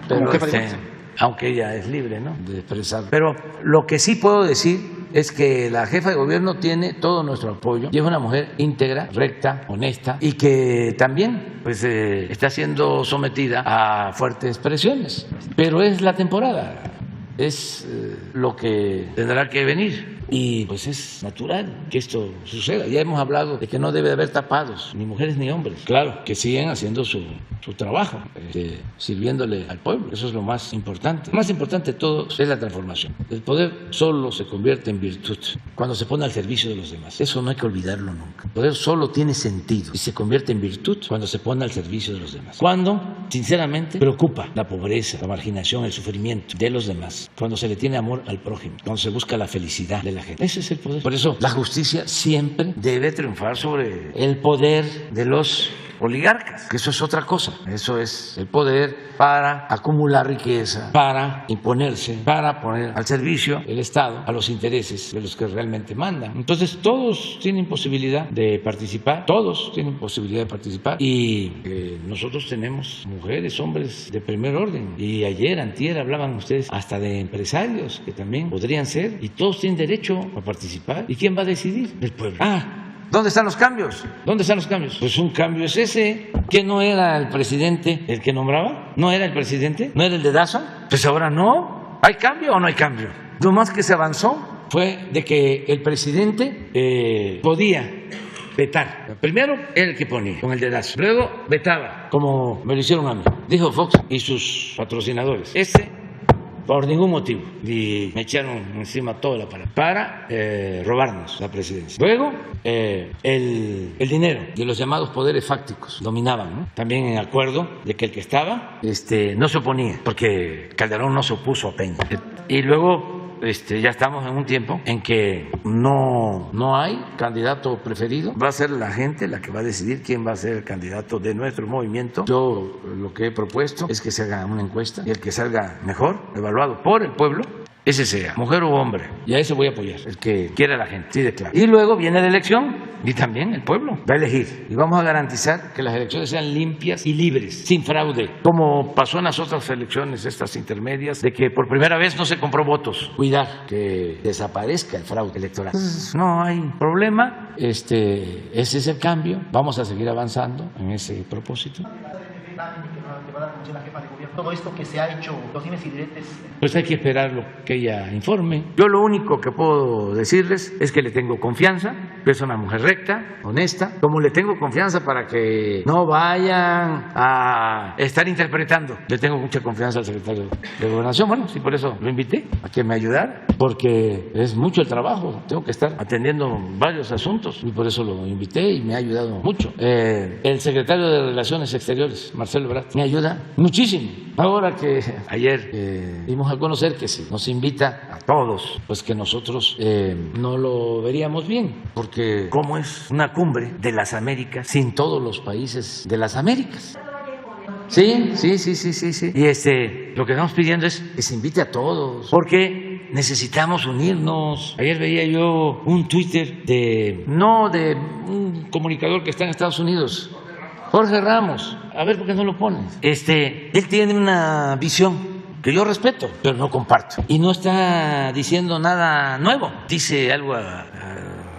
como jefa de gobierno. Aunque ella es libre, ¿no?, de expresar. Pero lo que sí puedo decir es que la jefa de gobierno tiene todo nuestro apoyo y es una mujer íntegra, recta, honesta y que también pues está siendo sometida a fuertes presiones. Pero es la temporada, es lo que tendrá que venir. Y pues es natural que esto suceda. Ya hemos hablado de que no debe haber tapados, ni mujeres ni hombres. Claro, que siguen haciendo su trabajo, sirviéndole al pueblo. Eso es lo más importante. Lo más importante de todo es la transformación. El poder solo se convierte en virtud cuando se pone al servicio de los demás. Eso no hay que olvidarlo nunca. El poder solo tiene sentido y se convierte en virtud cuando se pone al servicio de los demás. Cuando, sinceramente, preocupa la pobreza, la marginación, el sufrimiento de los demás. Cuando se le tiene amor al prójimo. Cuando se busca la felicidad de la gente. Ese es el poder. Por eso la justicia siempre debe triunfar sobre el poder de los oligarcas, que eso es otra cosa. Eso es el poder para acumular riqueza, para imponerse, para poner al servicio el Estado a los intereses de los que realmente mandan. Entonces todos tienen posibilidad de participar, todos tienen posibilidad de participar y nosotros tenemos mujeres, hombres de primer orden. Y ayer, antier, hablaban ustedes hasta de empresarios que también podrían ser y todos tienen derecho a participar. ¿Y quién va a decidir? El pueblo. ¿Dónde están los cambios? ¿Dónde están los cambios? Pues un cambio es ese. ¿Que no era el presidente el que nombraba? ¿No era el presidente? ¿No era el dedazo? Pues ahora no. ¿Hay cambio o no hay cambio? Lo más que se avanzó fue de que el presidente podía vetar. Primero era el que ponía con el dedazo. Luego vetaba, como me lo hicieron a mí. Dijo Fox y sus patrocinadores. Por ningún motivo. Y me echaron encima todo el aparato para robarnos la presidencia. Luego, el dinero de los llamados poderes fácticos dominaban, ¿no? También en acuerdo de que el que estaba no se oponía, porque Calderón no se opuso a Peña. Y luego ya estamos en un tiempo en que no hay candidato preferido. Va a ser la gente la que va a decidir quién va a ser el candidato de nuestro movimiento. Yo lo que he propuesto es que se haga una encuesta y el que salga mejor, evaluado por el pueblo, ese sea, mujer o hombre, y a ese voy a apoyar, el que quiera la gente, sí, de claro. Y luego viene la elección y también el pueblo va a elegir y vamos a garantizar que las elecciones sean limpias y libres, sin fraude, como pasó en las otras elecciones, estas intermedias, de que por primera vez no se compró votos. Cuidar que desaparezca el fraude electoral. Entonces, no hay problema, ese es el cambio, vamos a seguir avanzando en ese propósito. Todo esto que se ha hecho, los dimes y diretes. Pues hay que esperar lo que ella informe. Yo lo único que puedo decirles es que le tengo confianza, que es una mujer recta, honesta, como le tengo confianza para que no vayan a estar interpretando. Le tengo mucha confianza al secretario de Gobernación, bueno, sí, por eso lo invité a que me ayudara, porque es mucho el trabajo, tengo que estar atendiendo varios asuntos y por eso lo invité y me ha ayudado mucho. El secretario de Relaciones Exteriores, Marcelo Ebrard, me ayuda muchísimo. Ahora que ayer dimos a conocer que si nos invita a todos, pues que nosotros no lo veríamos bien, porque ¿cómo es una cumbre de las Américas sin todos los países de las Américas? Sí. Y lo que estamos pidiendo es que se invite a todos, porque necesitamos unirnos. Ayer veía yo un Twitter de un comunicador que está en Estados Unidos, Jorge Ramos. A ver, ¿por qué no lo pones? Él tiene una visión que yo respeto, pero no comparto. Y no está diciendo nada nuevo. Dice algo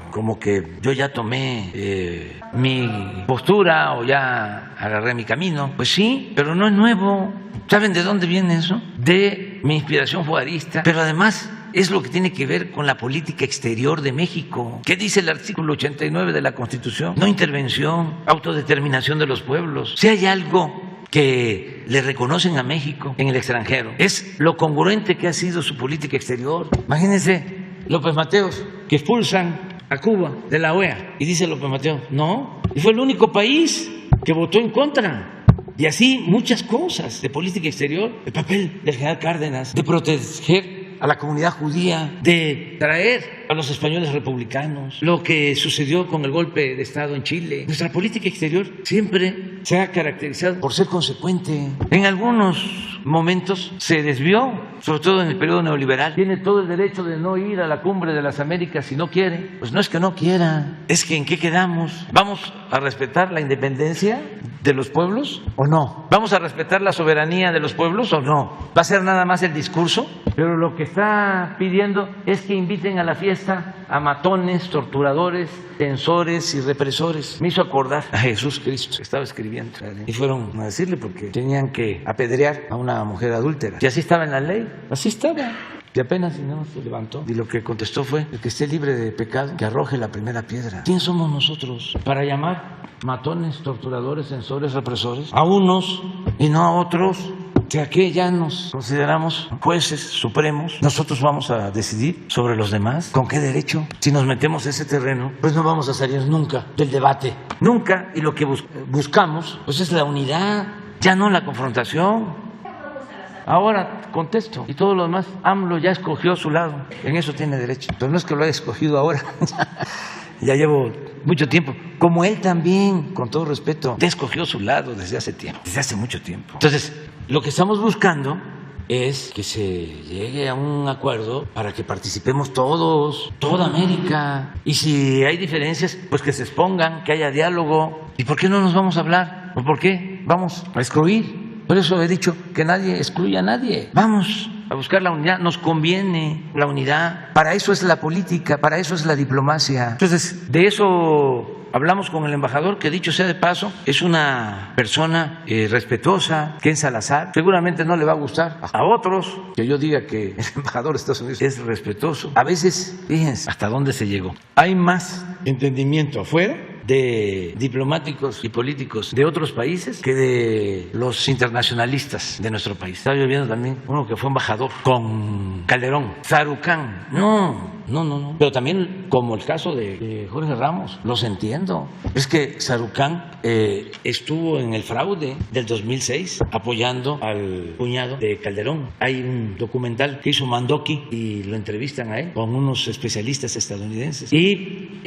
como que yo ya tomé mi postura o ya agarré mi camino. Pues sí, pero no es nuevo. ¿Saben de dónde viene eso? De mi inspiración juarista, pero además es lo que tiene que ver con la política exterior de México. ¿Qué dice el artículo 89 de la Constitución? No intervención, autodeterminación de los pueblos. Si hay algo que le reconocen a México en el extranjero, es lo congruente que ha sido su política exterior. Imagínense López Mateos, que expulsan a Cuba de la OEA, y dice López Mateos, no, y fue el único país que votó en contra. Y así muchas cosas de política exterior, el papel del general Cárdenas de proteger a la comunidad judía, de traer a los españoles republicanos, lo que sucedió con el golpe de Estado en Chile. Nuestra política exterior siempre se ha caracterizado por ser consecuente. En algunos momentos se desvió, sobre todo en el periodo neoliberal. Tiene todo el derecho de no ir a la cumbre de las Américas si no quiere. Pues no es que no quiera, es que ¿en qué quedamos? ¿Vamos a respetar la independencia de los pueblos o no? ¿Vamos a respetar la soberanía de los pueblos o no? ¿Va a ser nada más el discurso? Pero lo que está pidiendo es que inviten a la fiesta a matones, torturadores, censores y represores. Me hizo acordar a Jesús Cristo, que estaba escribiendo, y fueron a decirle porque tenían que apedrear a una mujer adúltera. Y así estaba en la ley, así estaba. Y apenas no se levantó. Y lo que contestó fue: el que esté libre de pecado, que arroje la primera piedra. ¿Quién somos nosotros para llamar matones, torturadores, censores, represores a unos y no a otros? O sea, que ya nos consideramos jueces supremos. Nosotros vamos a decidir sobre los demás. ¿Con qué derecho? Si nos metemos a ese terreno, pues no vamos a salir nunca del debate. Nunca. Y lo que buscamos pues es la unidad, ya no la confrontación. Ahora contesto, y todo lo demás, AMLO ya escogió su lado, en eso tiene derecho, pero no es que lo haya escogido ahora, ya llevo mucho tiempo, como él también, con todo respeto, ya escogió su lado desde hace tiempo, desde hace mucho tiempo. Entonces, lo que estamos buscando es que se llegue a un acuerdo para que participemos todos, toda América, y si hay diferencias, pues que se expongan, que haya diálogo. ¿Y por qué no nos vamos a hablar? ¿O por qué vamos a excluir? Por eso he dicho que nadie excluya a nadie. Vamos a buscar la unidad, nos conviene la unidad. Para eso es la política, para eso es la diplomacia. Entonces, de eso hablamos con el embajador, que dicho sea de paso, es una persona respetuosa, Ken Salazar. Seguramente no le va a gustar a otros que yo diga que el embajador de Estados Unidos es respetuoso. A veces, fíjense hasta dónde se llegó. Hay más entendimiento afuera de diplomáticos y políticos de otros países que de los internacionalistas de nuestro país. Estaba yo viendo también uno que fue embajador con Calderón, Sarucán. No. Pero también, como el caso de Jorge Ramos, los entiendo. Es que Sarucán estuvo en el fraude del 2006 apoyando al cuñado de Calderón. Hay un documental que hizo Mandoki y lo entrevistan a él con unos especialistas estadounidenses. Y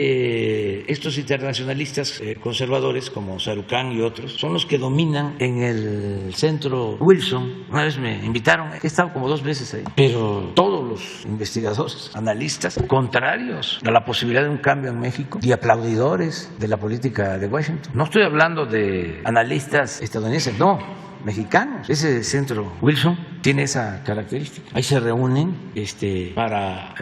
estos internacionalistas conservadores como Sarucán y otros son los que dominan en el centro Wilson. Una vez me invitaron, he estado como 2 veces ahí, pero todos los investigadores, analistas, contrarios a la posibilidad de un cambio en México y aplaudidores de la política de Washington. No estoy hablando de analistas estadounidenses, no, mexicanos. Ese centro Wilson tiene esa característica. Ahí se reúnen para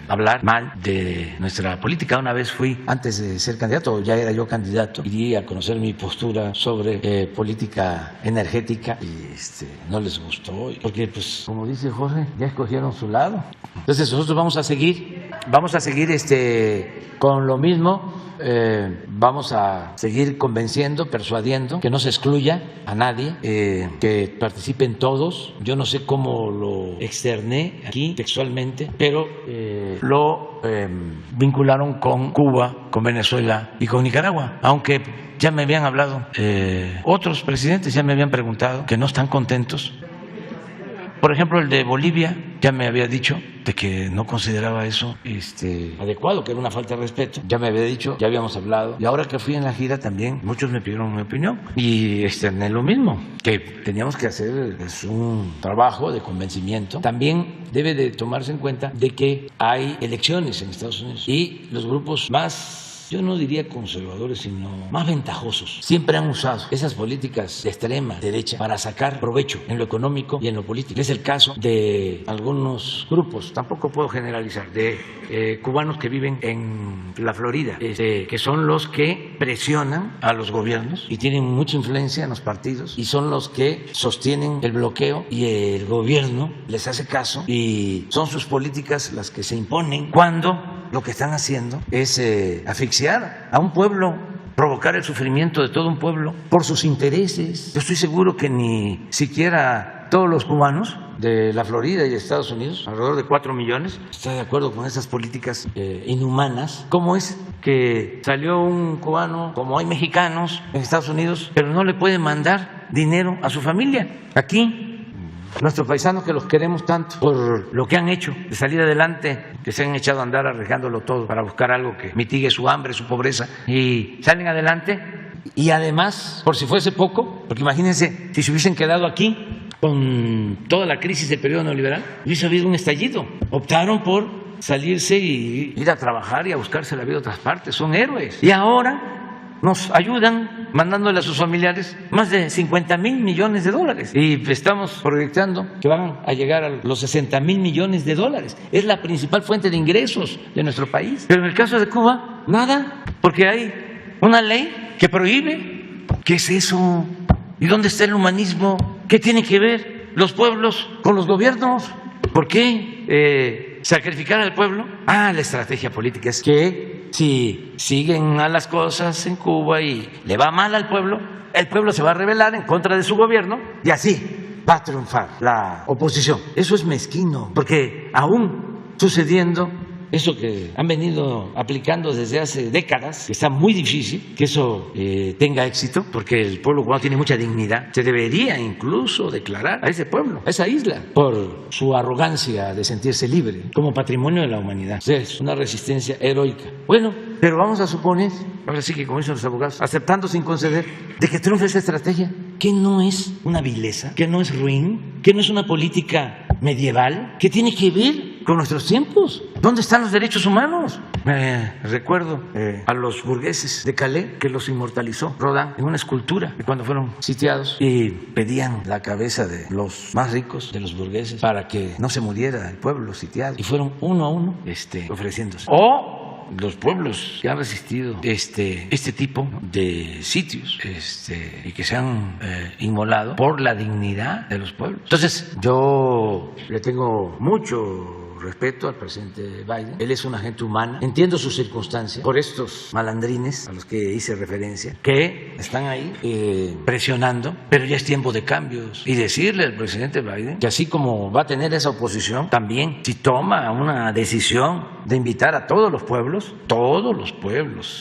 hablar mal de nuestra política. Una vez fui, antes de ser candidato, ya era yo candidato, y di a conocer mi postura sobre política energética y no les gustó, porque pues como dice Jorge, ya escogieron su lado. Entonces nosotros vamos a seguir con lo mismo. Vamos a seguir convenciendo, persuadiendo, que no se excluya a nadie, que participen todos. Yo no sé cómo lo externé aquí textualmente, pero lo vincularon con Cuba, con Venezuela y con Nicaragua, aunque ya me habían hablado otros presidentes, ya me habían preguntado que no están contentos. Por ejemplo, el de Bolivia ya me había dicho de que no consideraba eso adecuado, que era una falta de respeto. Ya me había dicho, ya habíamos hablado. Y ahora que fui en la gira también, muchos me pidieron mi opinión. Y externé lo mismo, que teníamos que hacer un trabajo de convencimiento. También debe de tomarse en cuenta de que hay elecciones en Estados Unidos y los grupos más, yo no diría conservadores, sino más ventajosos, siempre han usado esas políticas de extrema derecha para sacar provecho en lo económico y en lo político. Es el caso de algunos grupos, tampoco puedo generalizar, de cubanos que viven en la Florida, que son los que presionan a los gobiernos y tienen mucha influencia en los partidos y son los que sostienen el bloqueo y el gobierno les hace caso y son sus políticas las que se imponen cuando lo que están haciendo es asfixiar a un pueblo, provocar el sufrimiento de todo un pueblo por sus intereses. Yo estoy seguro que ni siquiera todos los cubanos de la Florida y de Estados Unidos, alrededor de 4 millones, están de acuerdo con esas políticas inhumanas. ¿Cómo es que salió un cubano, como hay mexicanos en Estados Unidos, pero no le pueden mandar dinero a su familia? Aquí nuestros paisanos que los queremos tanto por lo que han hecho de salir adelante, que se han echado a andar arriesgándolo todo para buscar algo que mitigue su hambre, su pobreza, y salen adelante. Y además, por si fuese poco, porque imagínense si se hubiesen quedado aquí con toda la crisis del periodo neoliberal, hubiese habido un estallido. Optaron por salirse y ir a trabajar y a buscarse la vida a otras partes. Son héroes. Y ahora nos ayudan mandándole a sus familiares más de 50,000 millones de dólares. Y estamos proyectando que van a llegar a los 60,000 millones de dólares. Es la principal fuente de ingresos de nuestro país. Pero en el caso de Cuba, nada, porque hay una ley que prohíbe. ¿Qué es eso? ¿Y dónde está el humanismo? ¿Qué tienen que ver los pueblos con los gobiernos? ¿Por qué sacrificar al pueblo? La estrategia política es que si siguen mal las cosas en Cuba y le va mal al pueblo, el pueblo se va a rebelar en contra de su gobierno y así va a triunfar la oposición. Eso es mezquino, porque aún sucediendo eso que han venido aplicando desde hace décadas, que está muy difícil que eso tenga éxito, porque el pueblo cubano tiene mucha dignidad. Se debería incluso declarar a ese pueblo, a esa isla, por su arrogancia de sentirse libre, como patrimonio de la humanidad. O sea, es una resistencia heroica. Bueno, pero vamos a suponer, ahora sí que como dicen los abogados, aceptando sin conceder, de que triunfe esa estrategia, que no es una vileza, que no es ruin, que no es una política medieval, que tiene que ver con nuestros tiempos. ¿Dónde están los derechos humanos? Recuerdo a los burgueses de Calais, que los inmortalizó Rodin en una escultura, y cuando fueron sitiados y pedían la cabeza de los más ricos de los burgueses para que no se muriera el pueblo sitiado, y fueron uno a uno ofreciéndose. Los pueblos que han resistido este tipo de sitios y que se han inmolado por la dignidad de los pueblos. Entonces, yo le tengo mucho respeto al presidente Biden. Él es una gente humana. Entiendo sus circunstancias por estos malandrines a los que hice referencia, que están ahí presionando, pero ya es tiempo de cambios. Y decirle al presidente Biden que así como va a tener esa oposición, también si toma una decisión de invitar a todos los pueblos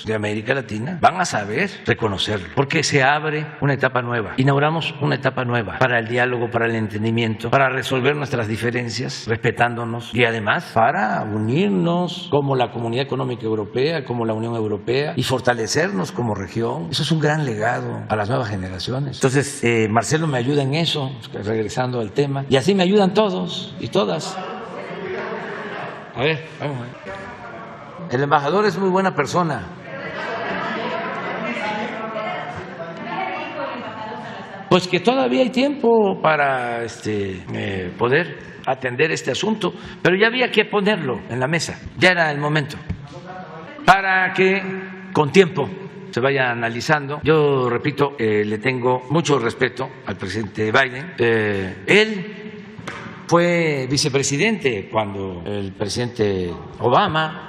de América Latina, van a saber reconocerlo, porque se abre una etapa nueva. Inauguramos una etapa nueva para el diálogo, para el entendimiento, para resolver nuestras diferencias, respetándonos, y además para unirnos como la Comunidad Económica Europea, como la Unión Europea, y fortalecernos como región. Eso es un gran legado a las nuevas generaciones. Entonces, Marcelo me ayuda en eso, regresando al tema, y así me ayudan todos y todas. A ver, vamos a ver. El embajador es muy buena persona. Pues que todavía hay tiempo para poder atender este asunto, pero ya había que ponerlo en la mesa, ya era el momento, para que con tiempo se vaya analizando. Yo repito, le tengo mucho respeto al presidente Biden. Él fue vicepresidente cuando el presidente Obama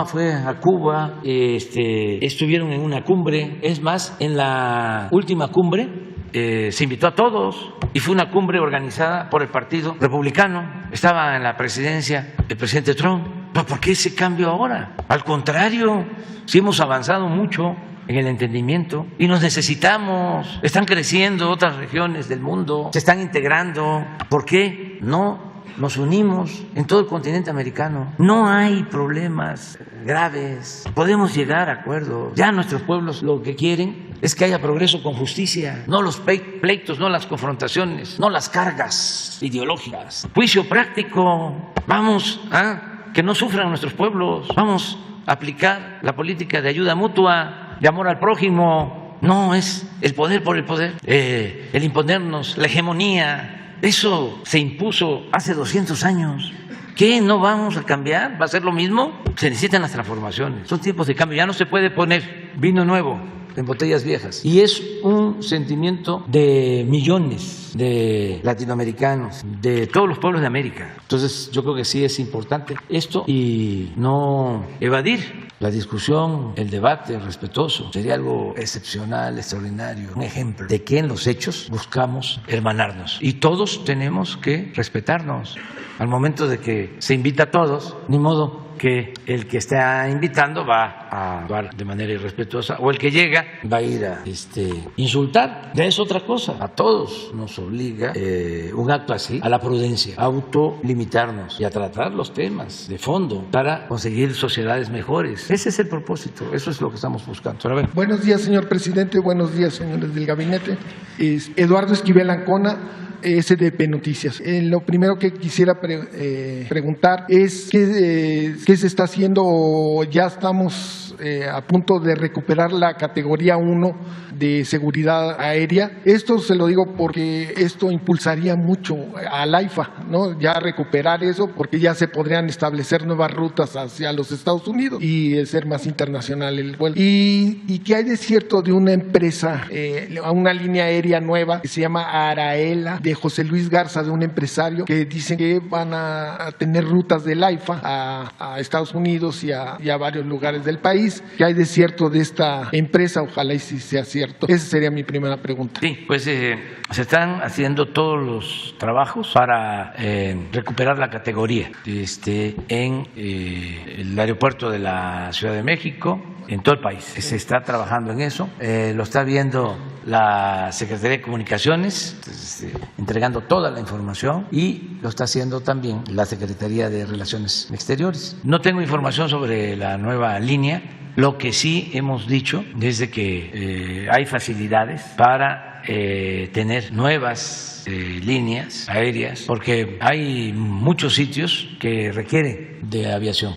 fue a Cuba, estuvieron en una cumbre. Es más, en la última cumbre se invitó a todos y fue una cumbre organizada por el Partido Republicano. Estaba en la presidencia el presidente Trump. ¿Pero por qué ese cambio ahora? Al contrario, sí hemos avanzado mucho en el entendimiento y nos necesitamos. Están creciendo otras regiones del mundo, se están integrando. ¿Por qué no nos unimos en todo el continente americano? No hay problemas graves, podemos llegar a acuerdos. Ya nuestros pueblos lo que quieren es que haya progreso con justicia, no los pleitos, no las confrontaciones, no las cargas ideológicas. Juicio práctico. Vamos a que no sufran nuestros pueblos. Vamos a aplicar la política de ayuda mutua, de amor al prójimo. No es el poder por el poder, el imponernos, la hegemonía. Eso se impuso hace 200 años. ¿Qué? ¿No vamos a cambiar? ¿Va a ser lo mismo? Se necesitan las transformaciones. Son tiempos de cambio. Ya no se puede poner vino nuevo en botellas viejas. Y es un sentimiento de millones de latinoamericanos, de todos los pueblos de América. Entonces yo creo que sí es importante esto y no evadir la discusión, el debate respetuoso. Sería algo excepcional, extraordinario, un ejemplo de que en los hechos buscamos hermanarnos. Y todos tenemos que respetarnos. Al momento de que se invita a todos, ni modo que el que está invitando va a actuar de manera irrespetuosa o el que llega va a ir a insultar. Ya es otra cosa. A todos nos obliga un acto así a la prudencia, a autolimitarnos y a tratar los temas de fondo para conseguir sociedades mejores. Ese es el propósito, eso es lo que estamos buscando. A ver. Buenos días, señor presidente. Buenos días, señores del gabinete. Eduardo Esquivel Ancona, SDP Noticias. Lo primero que quisiera preguntar es ¿qué se está haciendo o ya estamos a punto de recuperar la categoría 1 de seguridad aérea? Esto se lo digo porque esto impulsaría mucho al AIFA, ¿no? Ya recuperar eso, porque ya se podrían establecer nuevas rutas hacia los Estados Unidos y ser más internacional el vuelo. ¿Y qué hay de cierto de una empresa, una línea aérea nueva que se llama Araela, de José Luis Garza, de un empresario que dicen que van a tener rutas del AIFA a Estados Unidos y a varios lugares del país? ¿Qué hay de cierto de esta empresa? Ojalá y sí sea cierto. Esa sería mi primera pregunta. Sí, pues se están haciendo todos los trabajos para recuperar la categoría en el aeropuerto de la Ciudad de México, en todo el país. Se está trabajando en eso, lo está viendo la Secretaría de Comunicaciones, entregando toda la información, y lo está haciendo también la Secretaría de Relaciones Exteriores. No tengo información sobre la nueva línea. Lo que sí hemos dicho es de que hay facilidades para tener nuevas líneas aéreas, porque hay muchos sitios que requieren de aviación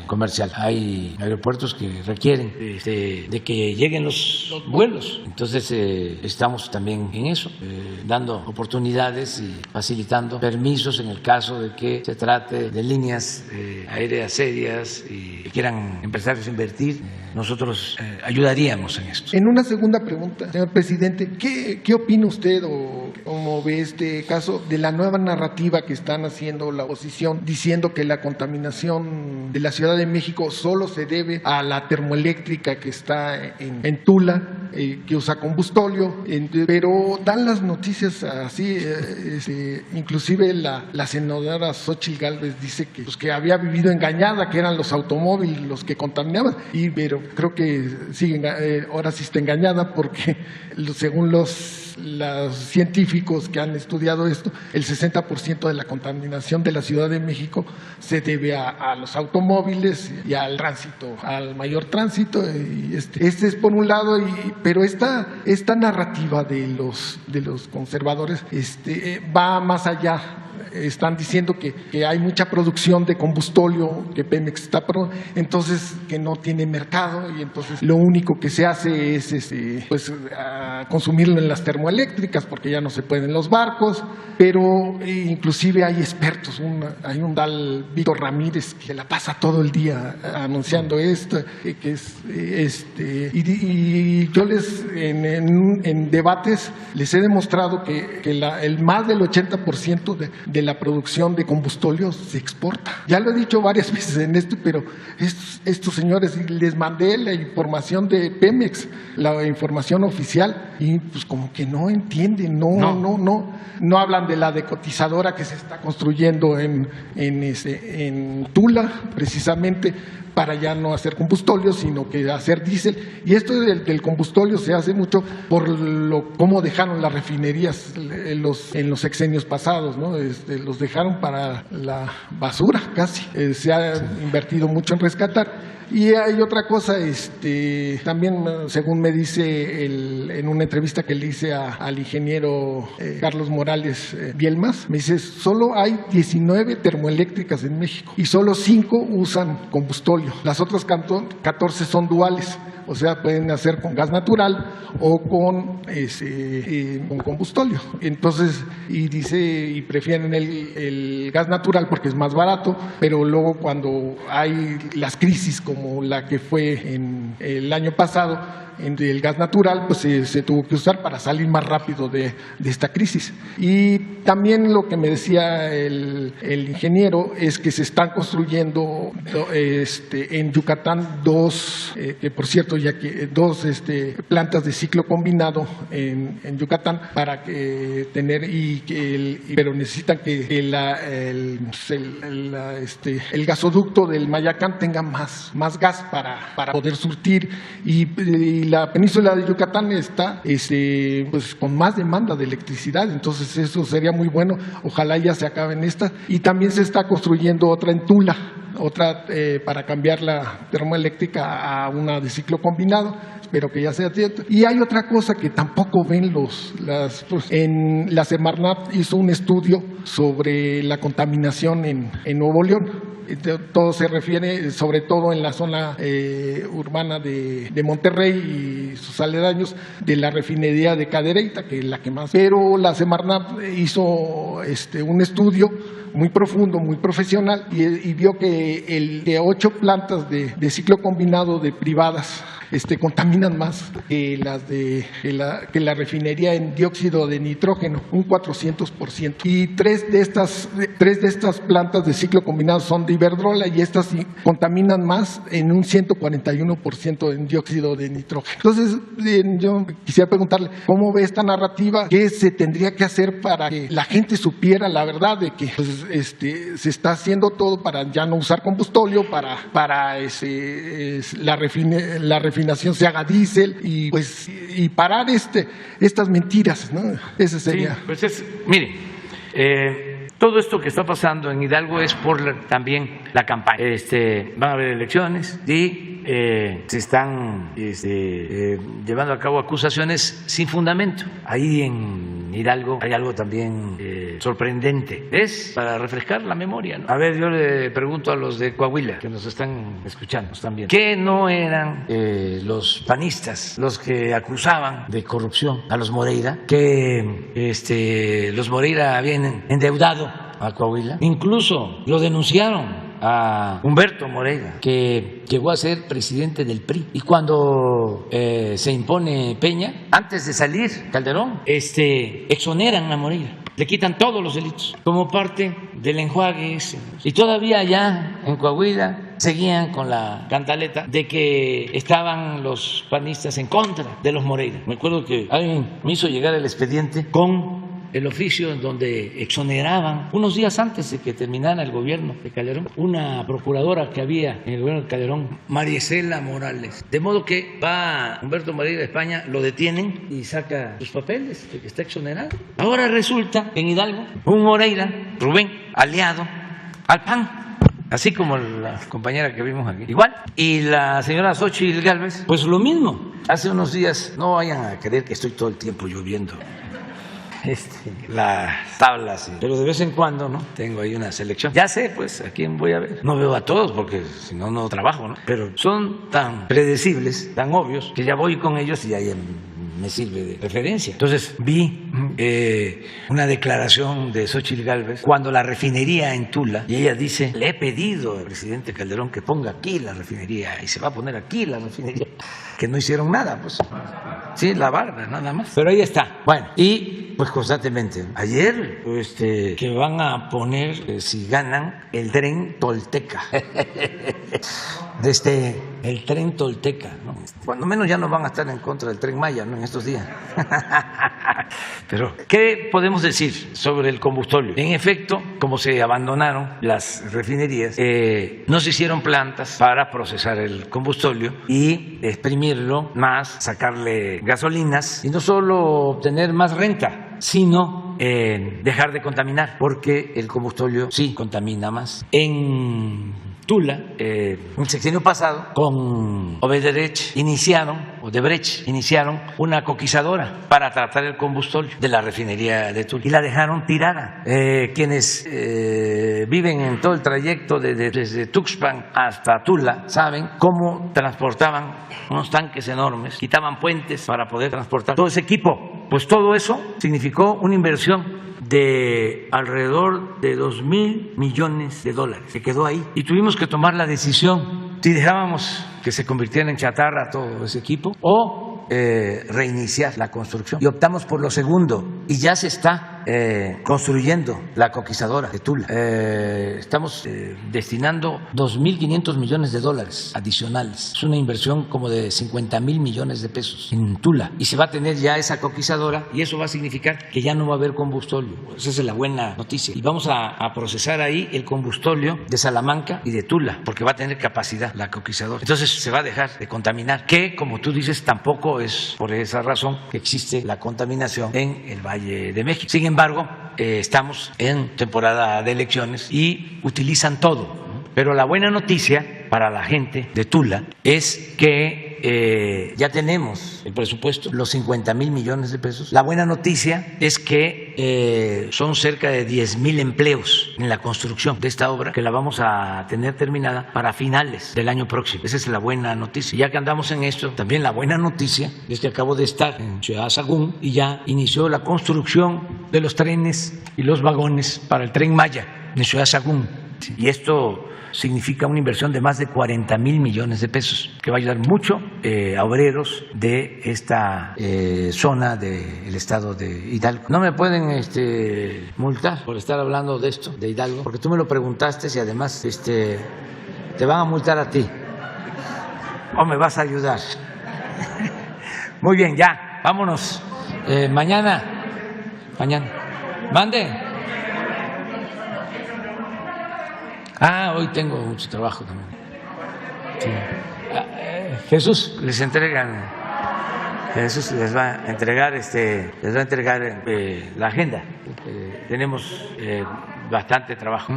comercial. Hay aeropuertos que requieren de que lleguen los vuelos. Entonces estamos también en eso, dando oportunidades y facilitando permisos en el caso de que se trate de líneas aéreas serias y que quieran empresarios invertir. Nosotros ayudaríamos en esto. En una segunda pregunta, señor presidente, ¿qué opina usted o cómo ve este caso de la nueva narrativa que están haciendo la oposición, diciendo que la contaminación de la Ciudad de México solo se debe a la termoeléctrica que está en Tula, que usa combustóleo, pero dan las noticias así, inclusive la senadora Xóchitl Gálvez dice que había vivido engañada, que eran los automóviles los que contaminaban, pero creo que ahora sí está engañada, porque según los científicos que han estudiado esto, el 60% de la contaminación de la Ciudad de México se debe a los automóviles y al tránsito, al mayor tránsito. Y este es por un lado, pero esta narrativa de los conservadores va más allá. Están diciendo que hay mucha producción de combustóleo, que Pemex está entonces que no tiene mercado, y entonces lo único que se hace es consumirlo en las termoeléctricas, porque ya no se pueden los barcos. Pero inclusive hay expertos, hay un tal Víctor Ramírez que la pasa todo el día anunciando esto, que es y yo en debates les he demostrado que el más del 80% de la producción de combustóleo se exporta. Ya lo he dicho varias veces en esto, pero estos señores, les mandé la información de Pemex, la información oficial, y pues como que no entienden, no hablan de la decotizadora que se está construyendo en Tula, precisamente para ya no hacer combustóleo, sino que hacer diésel. Y esto del combustóleo se hace mucho por cómo dejaron las refinerías en los sexenios pasados, ¿no? Los dejaron para la basura casi. Se ha invertido mucho en rescatar. Y hay otra cosa, también según me dice en una entrevista que le hice al ingeniero Carlos Morales Bielmas, me dice, solo hay 19 termoeléctricas en México y solo 5 usan combustóleo. Las otras 14 son duales. O sea, pueden hacer con gas natural o con combustóleo. Entonces, y prefieren el gas natural porque es más barato, pero luego cuando hay las crisis como la que fue en el año pasado, el gas natural, pues se tuvo que usar para salir más rápido de esta crisis. Y también lo que me decía el ingeniero es que se están construyendo en Yucatán dos plantas de ciclo combinado en Yucatán para tener pero necesitan que el gasoducto del Mayacán tenga más gas para poder surtir y la península de Yucatán está pues con más demanda de electricidad, entonces eso sería muy bueno, ojalá ya se acabe en esta. Y también se está construyendo otra en Tula, para cambiar la termoeléctrica a una de ciclo combinado, espero que ya sea cierto. Y hay otra cosa que tampoco ven en la Semarnat hizo un estudio sobre la contaminación en Nuevo León. Todo se refiere, sobre todo en la zona urbana de Monterrey y sus aledaños, de la refinería de Cadereyta, que es la que más. Pero la Semarnat hizo un estudio muy profundo, muy profesional, y vio que 8 plantas de ciclo combinado de privadas contaminan más que la refinería en dióxido de nitrógeno, un 400%. Y tres de estas plantas de ciclo combinado son de Iberdrola y estas contaminan más en un 141% en dióxido de nitrógeno. Entonces, yo quisiera preguntarle, ¿cómo ve esta narrativa? ¿Qué se tendría que hacer para que la gente supiera la verdad de que se está haciendo todo para ya no usar combustóleo, para la refinación se haga diésel y parar estas mentiras, ¿no? Ese sería. Sí, pues mire, todo esto que está pasando en Hidalgo es por también la campaña. Van a haber elecciones y se están llevando a cabo acusaciones sin fundamento. Ahí en Hidalgo hay algo también sorprendente. Es para refrescar la memoria, ¿no? A ver, yo le pregunto a los de Coahuila que nos están escuchando también, ¿que no eran los panistas los que acusaban de corrupción a los Moreira? Que los Moreira habían endeudado a Coahuila. Incluso lo denunciaron a Humberto Moreira, que llegó a ser presidente del PRI. Y cuando se impone Peña, antes de salir Calderón, exoneran a Moreira, le quitan todos los delitos como parte del enjuague ese. Y todavía allá en Coahuila seguían con la cantaleta de que estaban los panistas en contra de los Moreira. Me acuerdo que alguien me hizo llegar el expediente con el oficio en donde exoneraban, unos días antes de que terminara el gobierno de Calderón, una procuradora que había en el gobierno de Calderón, Mariesela Morales. De modo que va Humberto Moreira a España, lo detienen y saca sus papeles de que está exonerado. Ahora resulta en Hidalgo un Moreira, Rubén, aliado al PAN, así como la compañera que vimos aquí, igual. Y la señora Xóchitl Gálvez, pues lo mismo. Hace unos días, no vayan a creer que estoy todo el tiempo lloviendo las tablas, pero de vez en cuando, ¿no? Tengo ahí una selección. Ya sé, pues, a quién voy a ver. No veo a todos porque si no, no trabajo, ¿no? Pero son tan predecibles, tan obvios, que ya voy con ellos y ahí me sirve de referencia. Entonces vi una declaración de Xóchitl Gálvez cuando la refinería en Tula, y ella dice, le he pedido al presidente Calderón que ponga aquí la refinería, y se va a poner aquí la refinería, que no hicieron nada, pues. Sí, la barra, nada más. Pero ahí está. Bueno, y pues constantemente. Ayer, que van a poner, si ganan, el tren Tolteca. El tren Tolteca, ¿no? Cuando menos ya no van a estar en contra del Tren Maya, ¿no? En estos días. Pero, ¿qué podemos decir sobre el combustóleo? En efecto, como se abandonaron las refinerías, no se hicieron plantas para procesar el combustóleo y exprimirlo más, sacarle gasolinas, y no solo obtener más renta, sino dejar de contaminar, porque el combustóleo sí contamina más. En Tula, el sexenio pasado, con Odebrecht iniciaron una coquizadora para tratar el combustóleo de la refinería de Tula y la dejaron tirada. Quienes viven en todo el trayecto desde Tuxpan hasta Tula saben cómo transportaban unos tanques enormes, quitaban puentes para poder transportar todo ese equipo. Pues todo eso significó una inversión de alrededor de $2,000 millones. Se quedó ahí y tuvimos que tomar la decisión si dejábamos que se convirtiera en chatarra todo ese equipo o reiniciar la construcción. Y optamos por lo segundo y ya se está construyendo la coquizadora de Tula. Estamos destinando 2.500 millones de dólares adicionales. Es una inversión como de 50.000 millones de pesos en Tula. Y se va a tener ya esa coquizadora y eso va a significar que ya no va a haber combustóleo. Esa es la buena noticia. Y vamos a procesar ahí el combustóleo de Salamanca y de Tula, porque va a tener capacidad la coquizadora. Entonces se va a dejar de contaminar, que como tú dices tampoco es por esa razón que existe la contaminación en el Valle de México. Sin embargo, estamos en temporada de elecciones y utilizan todo. Pero la buena noticia para la gente de Tula es que ya tenemos el presupuesto, los 50.000 millones de pesos. La buena noticia es que son cerca de 10.000 empleos en la construcción de esta obra, que la vamos a tener terminada para finales del año próximo. Esa es la buena noticia. Ya que andamos en esto, también la buena noticia es que acabo de estar en Ciudad Sagún y ya inició la construcción de los trenes y los vagones para el Tren Maya en Ciudad Sagún. Y esto significa una inversión de más de 40.000 millones de pesos, que va a ayudar mucho a obreros de esta zona del estado de Hidalgo. No me pueden multar por estar hablando de esto, de Hidalgo, porque tú me lo preguntaste y además te van a multar a ti. ¿O me vas a ayudar? Muy bien, ya, vámonos. Mañana. Mande. Hoy tengo mucho trabajo también. Sí. Jesús les va a entregar la agenda. Tenemos bastante trabajo.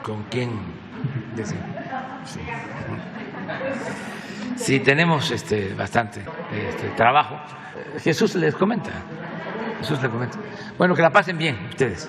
¿Con quién? Sí, tenemos bastante trabajo. Jesús les comenta. Bueno, que la pasen bien ustedes.